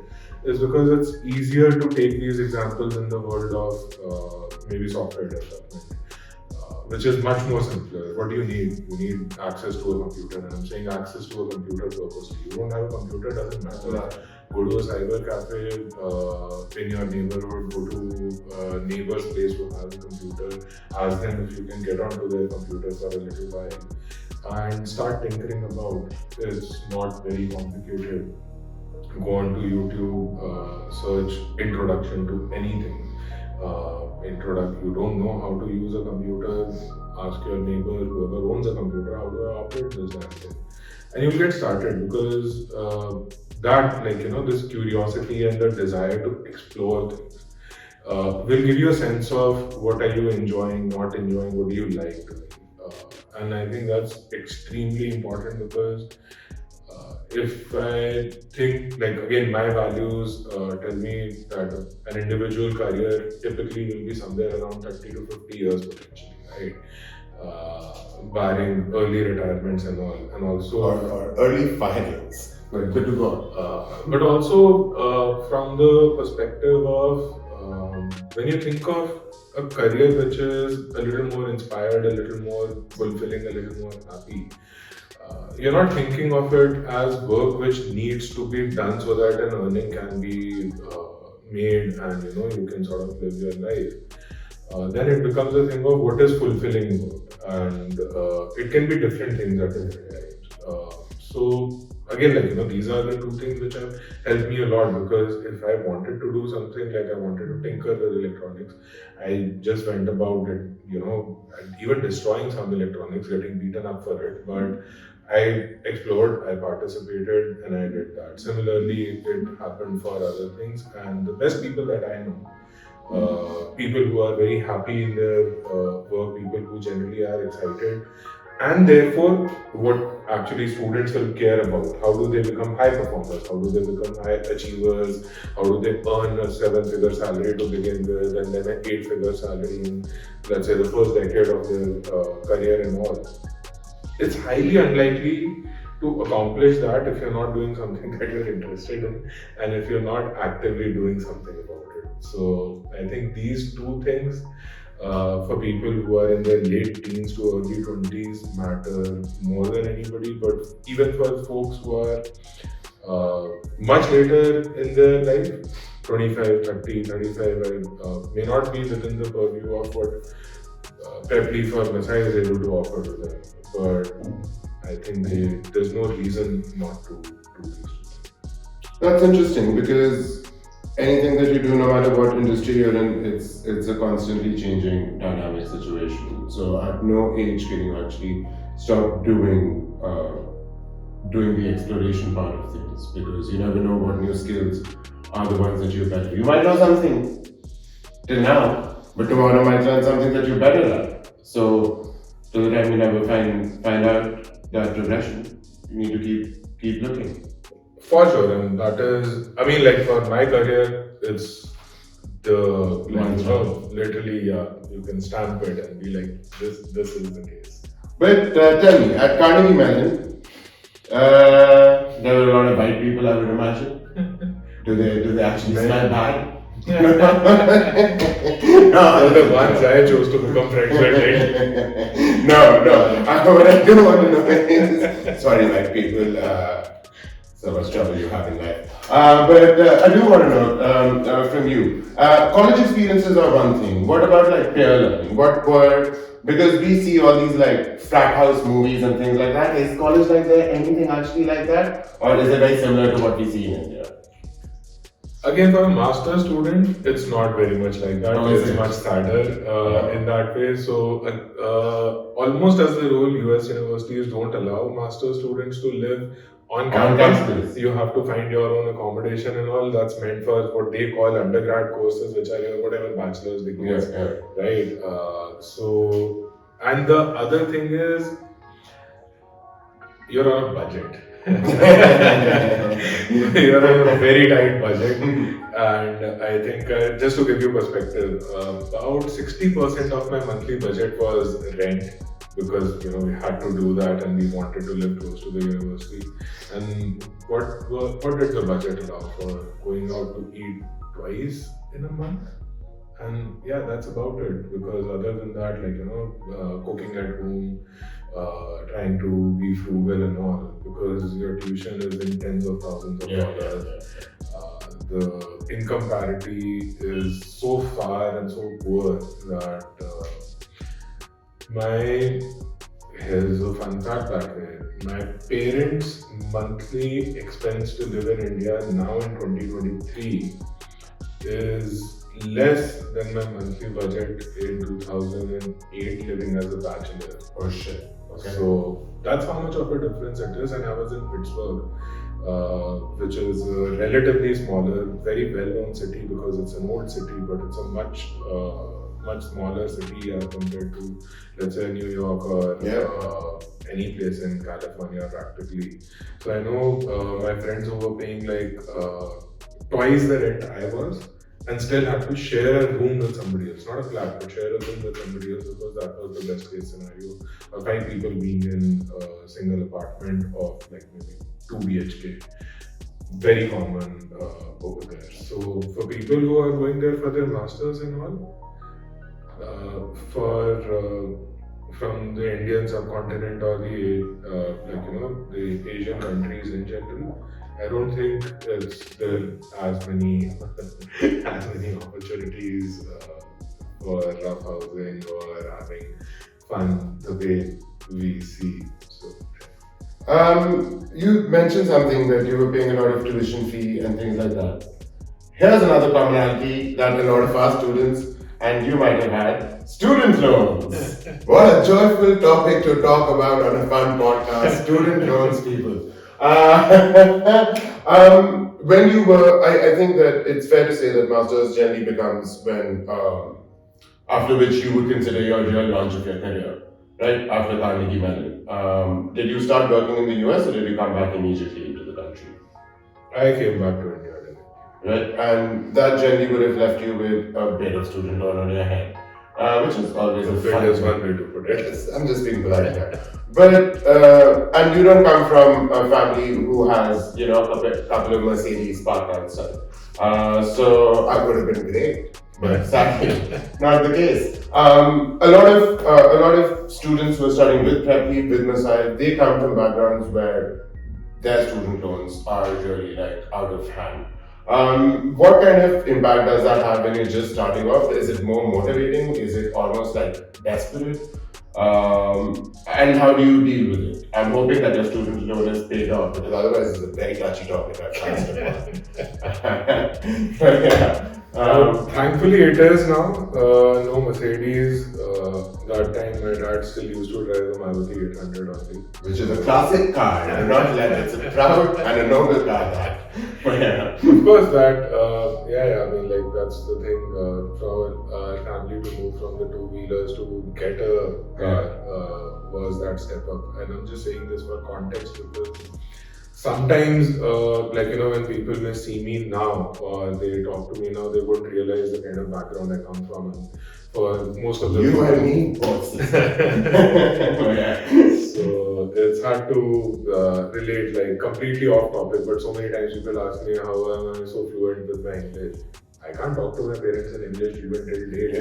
is because it's easier to take these examples in the world of maybe software development, which is much more simpler. What do you need? You need access to a computer, and I'm saying access to a computer purposely. You don't have a computer, doesn't matter. Go to a cyber cafe in your neighborhood, go to neighbor's place who has a computer, ask them if you can get onto their computer for a little while and start tinkering about. It's not very complicated. Go onto YouTube, search introduction to anything. You don't know how to use a computer, ask your neighbor, whoever owns a computer, how do I operate this damn thing? And you'll get started because this curiosity and the desire to explore things will give you a sense of what are you enjoying, not enjoying, what do you like doing. And I think that's extremely important because if I think, like, again, my values tell me that an individual career typically will be somewhere around 30 to 50 years potentially, right? Barring early retirements and all, and also or early finance. But good to go. But also from the perspective of when you think of a career which is a little more inspired, a little more fulfilling, a little more happy, you're not thinking of it as work which needs to be done so that an earning can be made and you can sort of live your life. Then it becomes a thing of what is fulfilling work, and it can be different things at different times. So again, these are the two things which have helped me a lot, because if I wanted to do something, like I wanted to tinker with electronics, I just went about it, and even destroying some electronics, getting beaten up for it, but I explored, I participated, and I did that. Similarly, it happened for other things, and the best people that I know, people who are very happy in their work, people who generally are excited, and therefore what actually students will care about. How do they become high performers? How do they become high achievers? How do they earn a 7-figure salary to begin with, and then an 8-figure salary in, let's say, the first decade of their career and all? It's highly unlikely to accomplish that if you're not doing something that you're interested in, and if you're not actively doing something about it. So I think these two things for people who are in their late teens to early 20s matter more than anybody, but even for folks who are much later in their life, 25, 30, 35, may not be within the purview of what Prepleaf or Masai is able to offer to them, but I think there's no reason not to do these. That's interesting, because anything that you do, no matter what industry you're in, it's a constantly changing dynamic situation. So at no age can you actually stop doing the exploration part of things, because you never know what new skills are the ones that you're better. You might know something till now, but tomorrow might learn something that you're better at. So till the time you never find out that progression, you need to keep looking. For sure, and that is, for my career, it's literally, you can stamp it and be like, this is the case. But tell me, at Carnegie Mellon, there were a lot of white people, I would imagine. Do they actually smell bad? No, the ones I chose to become friends with. No. What I do want to know is, sorry, white people, so much trouble you have in life. But I do want to know from you, college experiences are one thing. What about like peer learning? Because we see all these like frat house movies and things like that. Is college like that? Anything actually like that? Or is it very similar to what we see in India? Again, for a master's student, it's not very much like that. It's much sadder in that way. So, almost as the rule, US universities don't allow master's students to live on campus. You have to find your own accommodation and all. That's meant for what they call undergrad courses, which are your whatever bachelor's degrees, right? And the other thing is, you're on a budget. You're on a very tight budget, and I think just to give you perspective, about 60% of my monthly budget was rent because we had to do that and we wanted to live close to the university. And what did the budget allow for going out to eat twice in a month? And yeah, that's about it. Because other than that, cooking at home, trying to be frugal and all, because your tuition is in tens of thousands of dollars. The income parity is so far and so poor that here's a fun fact back there. My parents' monthly expense to live in India now in 2023 is less than my monthly budget in 2008 living as a bachelor. Oh shit. Okay. So that's how much of a difference it is. And I was in Pittsburgh, which is a relatively smaller, very well-known city because it's an old city, but it's a much smaller city compared to, let's say, New York or any place in California practically. So I know my friends who were paying like twice the rent I was, and still had to share a room with somebody else, not a flat, but share a room with somebody else because that was the best case scenario. 5 people being in a single apartment of like maybe 2 BHK. Very common over there. So for people who are going there for their masters and all, from the Indian subcontinent or the Asian countries in general, I don't think there are as many opportunities for rough housing or having fun the way we see. So, you mentioned something that you were paying a lot of tuition fee and things like that. Here's another commonality that a lot of our students and you might have had: student loans. What a joyful topic to talk about on a fun podcast. Student loans, people. When you were, I think that it's fair to say that masters generally becomes when, after which you would consider your real launch of your career, right? After Carnegie Mellon. Did you start working in the US or did you come back immediately into the country? I came back to India. Right, and that generally would have left you with a bit of student loan on your head, which is always a fun way to put it. I'm just being polite here. But, and you don't come from a family who has, a couple of Mercedes parked outside. So I would have been great, but sadly, not the case. A lot of students who are studying with Prepleaf, with Masai, they come from backgrounds where their student loans are really like out of hand. What kind of impact does that have when you're just starting off? Is it more motivating? Is it almost like desperate? And how do you deal with it? I'm hoping that your student loan is paid off, because otherwise it's a very touchy topic. I can't but yeah. Thankfully it is now. No Mercedes. That time my dad still used to drive a Maruti 800 only. Which is a classic car. I'm not glad it's a proud and a noble car. Yeah. Of course that, I mean like that's the thing. For our family to move from the two-wheelers to get a car was that step up. And I'm just saying this for context because sometimes, when people may see me now or they talk to me now, they won't realize the kind of background I come from. And for most of the you and me, both. So it's hard to relate, like completely off topic. But so many times people ask me how am I so fluent with my English. I can't talk to my parents in English even till date.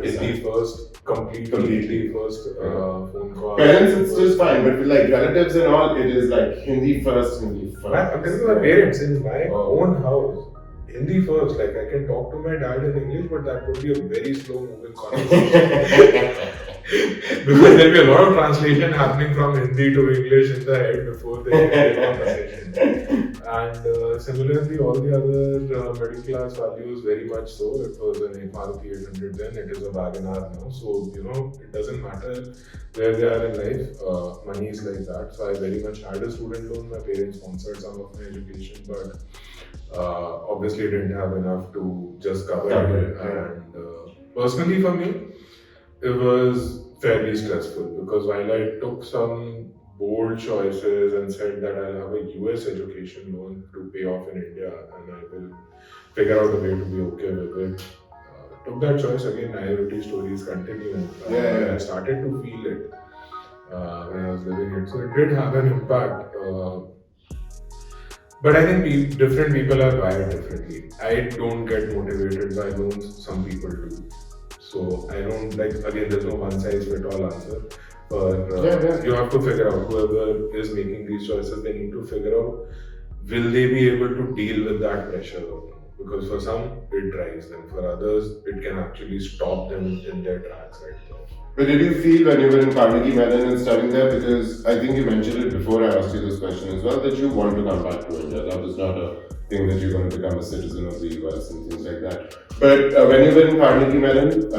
Hindi first, completely first phone call. Parents, it's just fine, but with like relatives and all, it is like Hindi first. I'm telling you, my parents in my own house, Hindi first. Like I can talk to my dad in English, but that would be a very slow moving conversation. Because there'll be a lot of translation happening from Hindi to English in the head before they get the conversation. And similarly, all the other middle class values, very much so. It was an Maruti 800 then, it is a WagonR now. So, it doesn't matter where they are in life, money is like that. So I very much had a student loan. My parents sponsored some of my education, but obviously didn't have enough to just cover it. And personally for me, it was fairly stressful because while I took some bold choices and said that I'll have a US education loan to pay off in India and I will figure out a way to be okay with it. Took that choice again, naivety stories continue. I started to feel it when I was living it. So it did have an impact. But I think different people are wired differently. I don't get motivated by loans, some people do. So I don't again, there's no one size fit all answer. But you have to figure out, whoever is making these choices, they need to figure out, will they be able to deal with that pressure or not? Because for some, it drives them. For others, it can actually stop them in their tracks right there. But did you feel when you were in Carnegie Mellon and studying there, because I think you mentioned it before I asked you this question as well, that you want to come back to India. That was not a thing that you're going to become a citizen of the US and things like that. But when you were in Carnegie Mellon,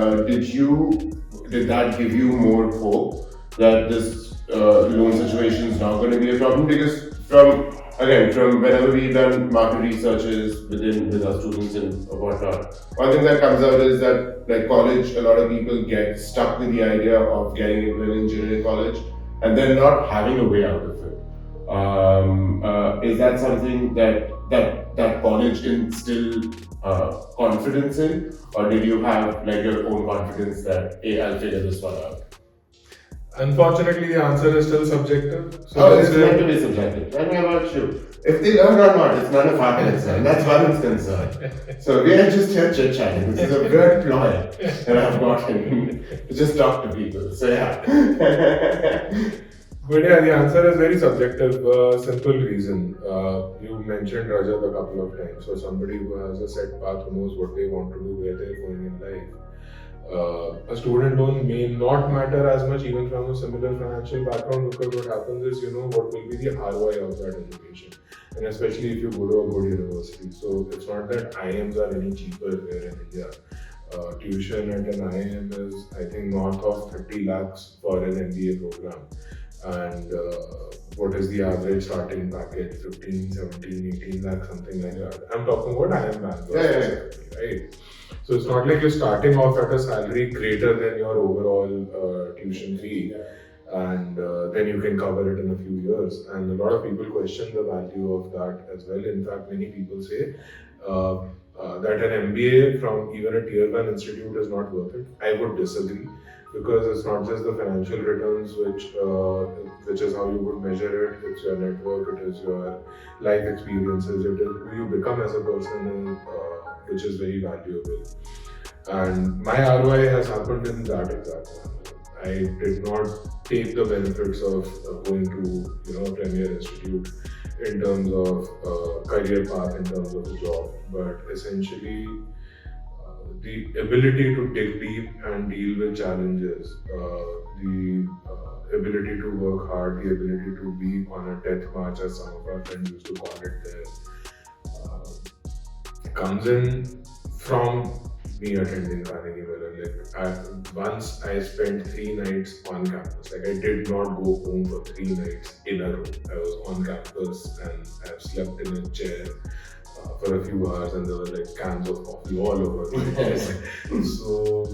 did that give you more hope that this loan situation is not going to be a problem? Because from whenever we've done market researches with our students and whatnot, one thing that comes out is that like college, a lot of people get stuck with the idea of getting into an engineering college and then not having a way out of it. Is that something that college instilled confidence in, or did you have like your own confidence that, hey, I'll figure this one out? Unfortunately, the answer is still subjective. So it's meant to be subjective. Tell me about you. If they learn or not, it's none of our concern. That's one's concern. So we are just here chit-chatting. This is a weird ploy that I've got in to just talk to people. So yeah. But yeah, the answer is very subjective. Simple reason. You mentioned Rajat a couple of times. So somebody who has a set path, who knows what they want to do, where they're going in life. A student loan may not matter as much even from a similar financial background, because what happens is, what will be the ROI of that education, and especially if you go to a good university. So it's not that IIMs are any cheaper here in India. Tuition at an IIM is, I think, north of 30 lakhs for an MBA program. And what is the average starting package? 15, 17, 18 lakhs, something like that. I'm talking about IIM Bangalore, right? So it's not like you're starting off at a salary greater than your overall tuition fee, and then you can cover it in a few years. And a lot of people question the value of that as well. In fact, many people say that an MBA from even a tier 1 institute is not worth it. I would disagree, because it's not just the financial returns which is how you would measure it. It's your network, it is your life experiences, it is who you become as a person, which is very valuable. And my ROI has happened in that exact manner. I did not take the benefits of going to a premier institute in terms of career path, in terms of a job, but essentially the ability to dig deep and deal with challenges, the ability to work hard, the ability to be on a death march, as some of our friends used to call it there, comes in from me attending Carnegie Mellon. Once I spent 3 nights on campus. I did not go home for 3 nights in a row. I was on campus and I slept in a chair for a few hours, and there were cans of coffee all over my desk. So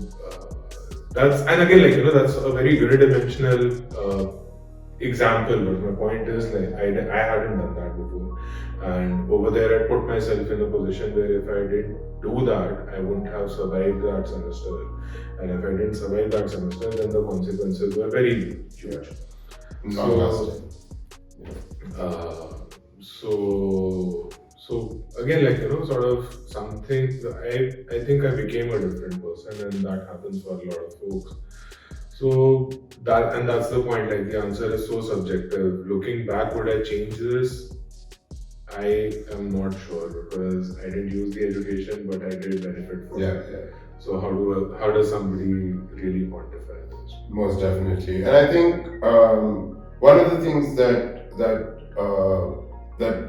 that's a very unidimensional example, but my point is I hadn't done that before, and over there I put myself in a position where if I didn't do that, I wouldn't have survived that semester, and if I didn't survive that semester, then the consequences were very huge. So again, sort of something, I think I became a different person, and that happens for a lot of folks. So that's the point, the answer is so subjective. Looking back, would I change this? I am not sure, because I didn't use the education, but I did benefit from it. So how does somebody really quantify this? Most definitely. And I think one of the things that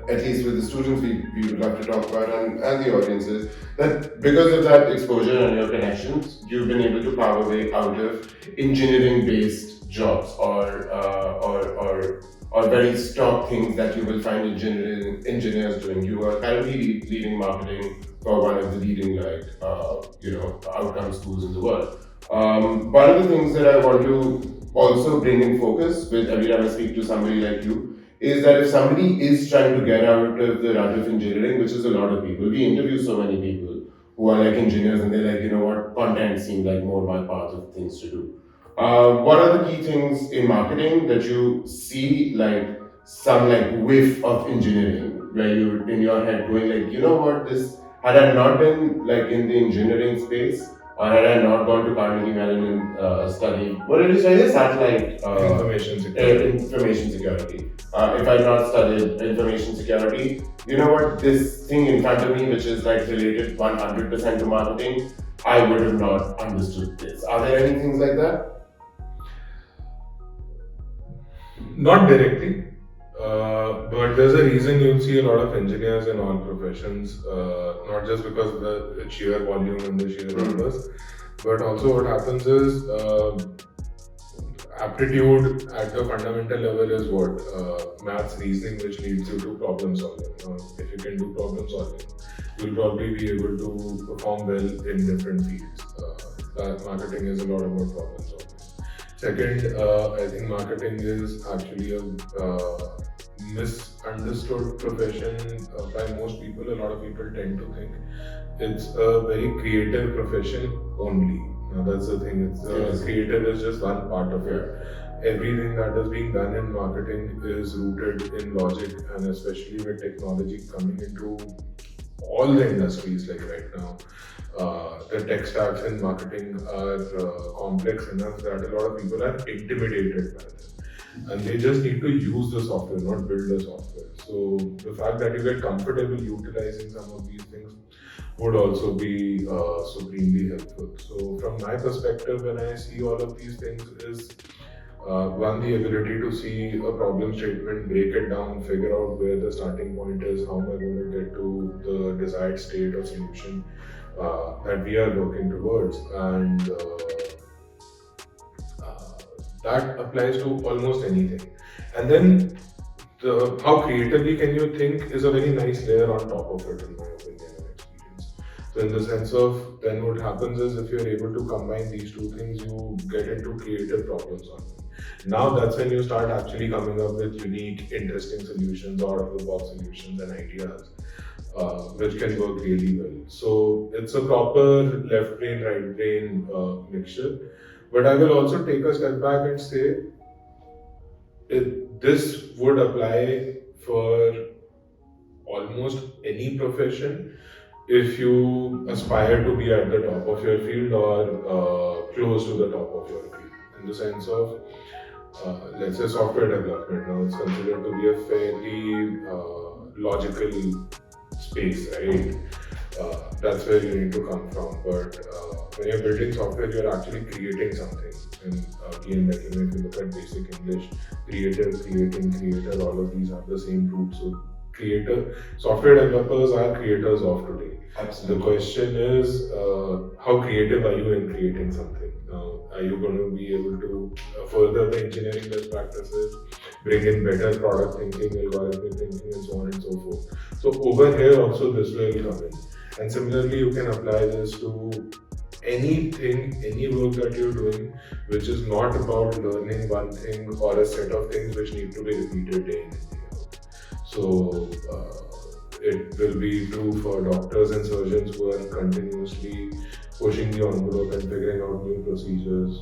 at least with the students we would love to talk about, and the audiences, that because of that exposure and your connections, you've been able to carve a way out of engineering-based jobs or very stock things that you will find engineers doing. You are currently leading marketing for one of the leading outcome schools in the world. One of the things that I want to also bring in focus with every time I speak to somebody like you is that if somebody is trying to get out of the rut of engineering, which is a lot of people, we interview so many people who are like engineers and they're like, you know what, content seemed like more my path of things to do. What are the key things in marketing that you see like some like whiff of engineering where you're in your head going like, you know what, this had I not been like in the engineering space or had I not gone to Carnegie Mellon and studied, what did you say? Satellite Information security. Information security. If I had not studied information security, you know what, this thing in front of me, which is like related 100% to marketing, I would have not understood this. Are there any things like that? Not directly, but there's a reason you'll see a lot of engineers in all professions, not just because of the sheer volume and the sheer numbers, but also what happens is aptitude at the fundamental level is what? Maths, reasoning, which leads you to problem solving. If you can do problem solving, you'll probably be able to perform well in different fields. Marketing is a lot about problem solving. Second, I think marketing is actually a misunderstood profession by most people. A lot of people tend to think it's a very creative profession only. Now that's the thing. Creative is just one part of it. Everything that is being done in marketing is rooted in logic, and especially with technology coming into all the industries like right now. The tech stacks in marketing are complex enough that a lot of people are intimidated by them. And they just need to use the software, not build the software. So the fact that you get comfortable utilizing some of these things would also be supremely helpful. So from my perspective, when I see all of these things is one, the ability to see a problem statement, break it down, figure out where the starting point is, how am I going to get to the desired state or solution that we are working towards, and that applies to almost anything. And then how creatively can you think is a very nice layer on top of it, in my opinion and experience. So in the sense of, then what happens is if you're able to combine these two things, you get into creative problem solving. Now that's when you start actually coming up with unique, interesting solutions, out of the box solutions and ideas, which can work really well. So it's a proper left brain, right brain mixture. But I will also take a step back and say this would apply for almost any profession if you aspire to be at the top of your field or close to the top of your field. In the sense of, let's say software development, now it's considered to be a fairly logical space, right? That's where you need to come from. But when you're building software, you're actually creating something. And again, like, if you look at basic English, creative, creating, creator, all of these have the same root. So software developers are creators of today. Absolutely. The question is, how creative are you in creating something? Are you going to be able to further the engineering best practices, bring in better product thinking, algorithmic thinking, and so on and so forth? So over here also this will come in. And similarly, you can apply this to anything, any work that you're doing, which is not about learning one thing or a set of things which need to be repeated day in and day out. So it will be true for doctors and surgeons who are continuously pushing the envelope and figuring out new procedures.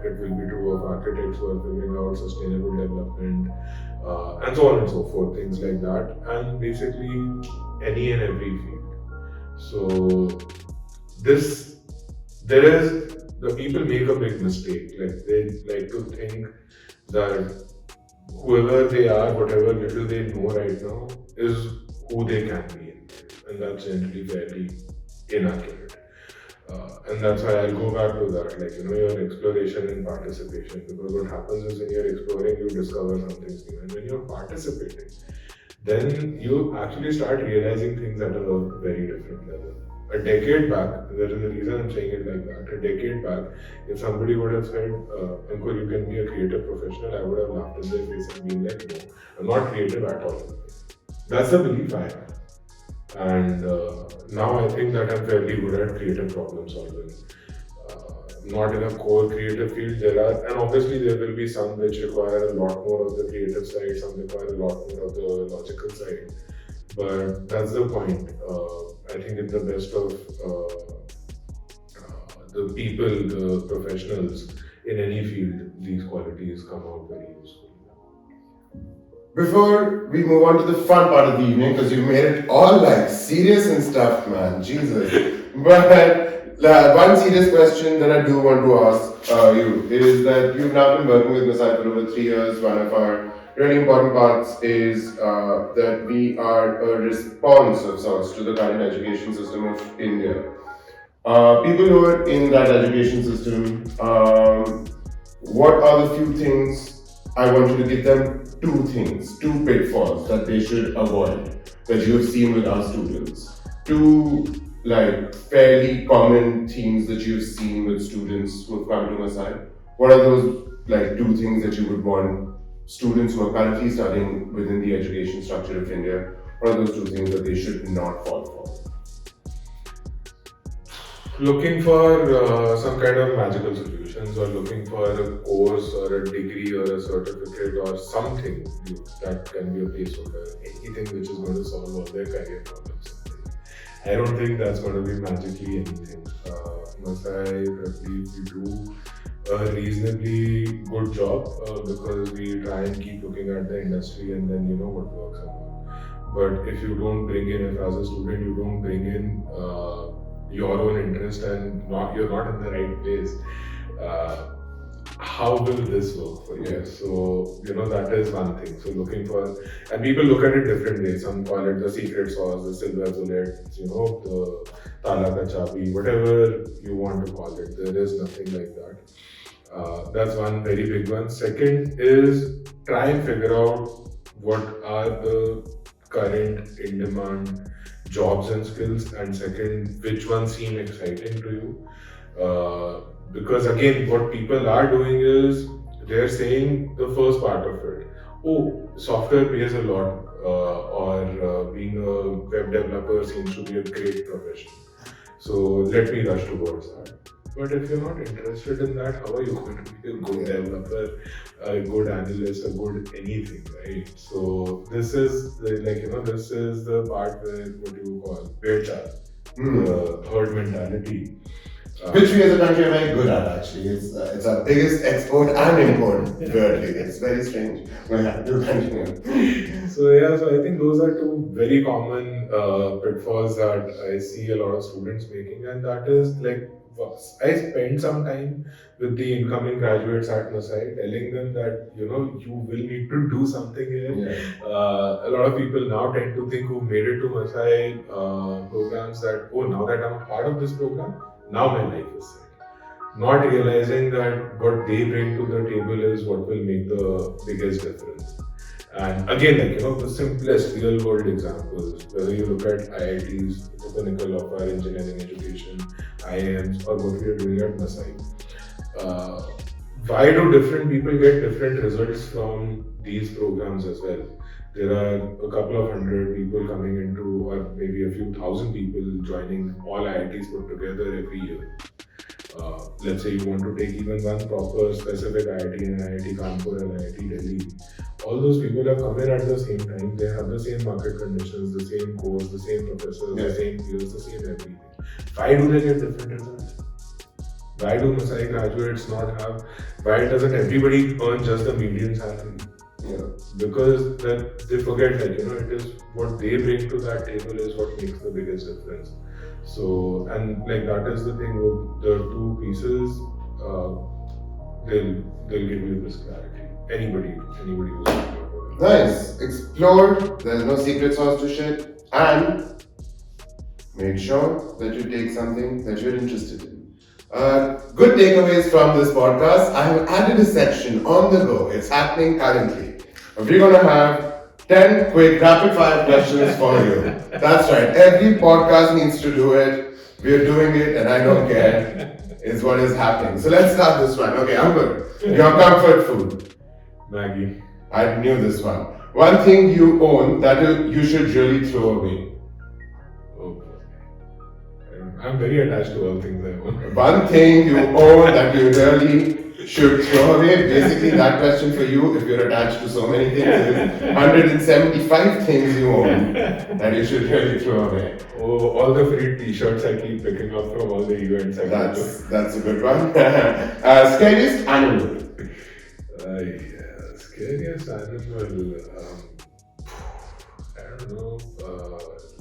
It will be true of architects who are figuring out sustainable development, and so on and so forth, things like that, and basically any and every field. So the people make a big mistake. Like, they like to think that whoever they are, whatever little they know right now, is who they can be in life, and that's generally fairly inaccurate. And that's why I'll go back to that, like, your exploration and participation, because what happens is when you're exploring, you discover something new, and when you're participating, then you actually start realizing things at a very different level. A decade back, there is a reason I'm saying it like that. A decade back, if somebody would have said, Ankur, you can be a creative professional, I would have laughed in their face and been like, no, I'm not creative at all. That's the belief I have. And now I think that I'm fairly good at creative problem solving. not in a core creative field. There are, and obviously there will be some which require a lot more of the creative side, some require a lot more of the logical side. But that's the point. I think in the best of the people, the professionals in any field, these qualities come out very useful. Before we move on to the fun part of the evening, because you made it all like serious and stuff, man, Jesus. But one serious question that I do want to ask you is that you've now been working with Masai for over 3 years. One of our really important parts is that we are a response of sorts to the current education system of India. People who are in that education system, what are the few things I want you to give them? Two pitfalls that they should avoid that you have seen with our students. Two like fairly common themes that you've seen with students who have come to Masai. What are those like two things that you would want students who are currently studying within the education structure of India? What are those two things that they should not fall for? Looking for some kind of magical solutions, or looking for a course or a degree or a certificate or something that can be a placeholder, anything which is going to solve all their career problems. I don't think that's going to be magically anything. Masai, Prepleaf, we do a reasonably good job because we try and keep looking at the industry and then what works and not. But if you don't bring in, if as a student you don't bring in your own interest and you're not in the right place, how will this work for you? Yes. So, that is one thing. So looking for, and people look at it different ways. Some call it the secret sauce, the silver bullet, the tala ka chabi, whatever you want to call it. There is nothing like that. That's one very big one. Second is try and figure out what are the current in-demand jobs and skills, and second, which ones seem exciting to you. Because again, what people are doing is they're saying the first part of it. Oh, software pays a lot, or being a web developer seems to be a great profession. So let me rush towards that. But if you're not interested in that, how are you going to be a good developer, a good analyst, a good anything, right? So this is this is the part where what you call bear the herd mentality. Which we as a country are very good at actually. It's our biggest export and import, weirdly. It's very strange. We'll have to continue. So I think those are two very common pitfalls that I see a lot of students making, and that is like, I spend some time with the incoming graduates at Masai telling them that you will need to do something here. Yeah. A lot of people now tend to think who made it to Masai programs that, oh, now that I'm a part of this program, now my life is set. Not realizing that what they bring to the table is what will make the biggest difference. And again, the simplest real world examples, whether you look at IITs, the pinnacle of our engineering education, IIMs, or what we are doing at Masai. Why do different people get different results from these programs as well? There are a couple of hundred people coming into, or maybe a few thousand people joining all IITs put together every year. Let's say you want to take even one proper specific IIT and IIT Kanpur and IIT Delhi. All those people have come in at the same time. They have the same market conditions, the same course, the same professors, the same peers, the same everything. Why do they get different results? Why do Masai graduates not have? Why doesn't everybody earn just the median salary? Yeah. Because then they forget it is what they bring to that table is what makes the biggest difference. So, and that is the thing with the two pieces, they'll give you this clarity. Anybody who's looking. Nice. Explore. There's no secret sauce to shit. And make sure that you take something that you're interested in. Good takeaways from this podcast. I have added a section on the go. It's happening currently. We're going to have 10 quick rapid fire questions for you. That's right. Every podcast needs to do it. We're doing it and I don't care. Is what is happening. So let's start this one. Okay, Ankur. Your comfort food. Maggie. I knew this one. One thing you own that you should really throw away. Okay. I'm very attached to all things I own. One thing you own that you really should throw away. Basically, that question for you, if you're attached to so many things, is 175 things you own that you should really throw away. Oh, all the free T-shirts I keep picking up from all the events. That's a good one. Scariest animal. Scariest animal. I don't know.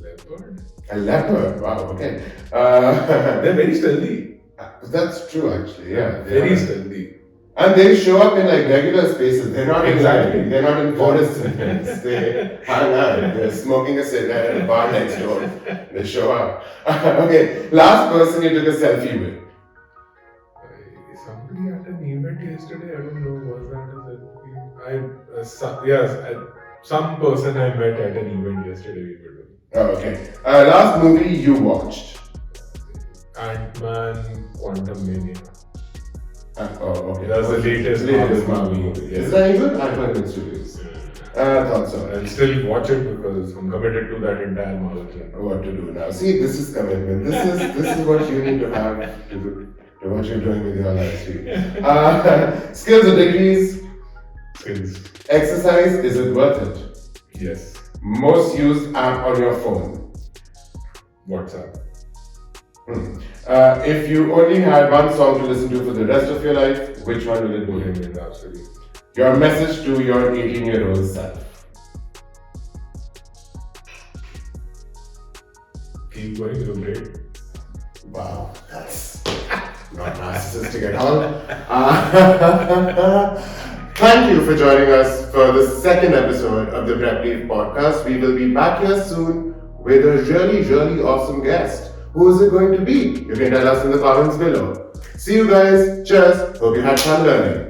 Leopard. A leopard. Wow. Okay. They're very stealthy. That's true, actually. Yeah. Very stealthy. And they show up in like regular spaces. They're not Exactly. they're not in forests and things. They hang out. They're smoking a cigarette at a bar next door. They show up. Okay. Last person you took a selfie with. Somebody at an event yesterday. I don't know. Was that a selfie? Some person I met at an event yesterday. We were doing. Oh, okay. Last movie you watched. Ant-Man Quantumania. Okay. That was the latest Marvel movie. Yeah. Is that any good? I've heard mixed reviews. I thought so. I'll still watch it because I'm committed to that entire Marvel thing. What to do now? See, this is commitment. This is what you need to have to do what you're doing with your life. Skills or degrees? Skills. Exercise, is it worth it? Yes. Most used app on your phone? WhatsApp. If you only had one song to listen to for the rest of your life, which one will it be? Bohemian Rhapsody. Your message to your 18-year-old self? Keep going, you're great. Wow, that's not narcissistic at all. Thank you for joining us for the second episode of the Prepleaf Podcast. We will be back here soon with a really, really awesome guest. Who is it going to be? You can tell us in the comments below. See you guys. Cheers. Hope you had fun learning.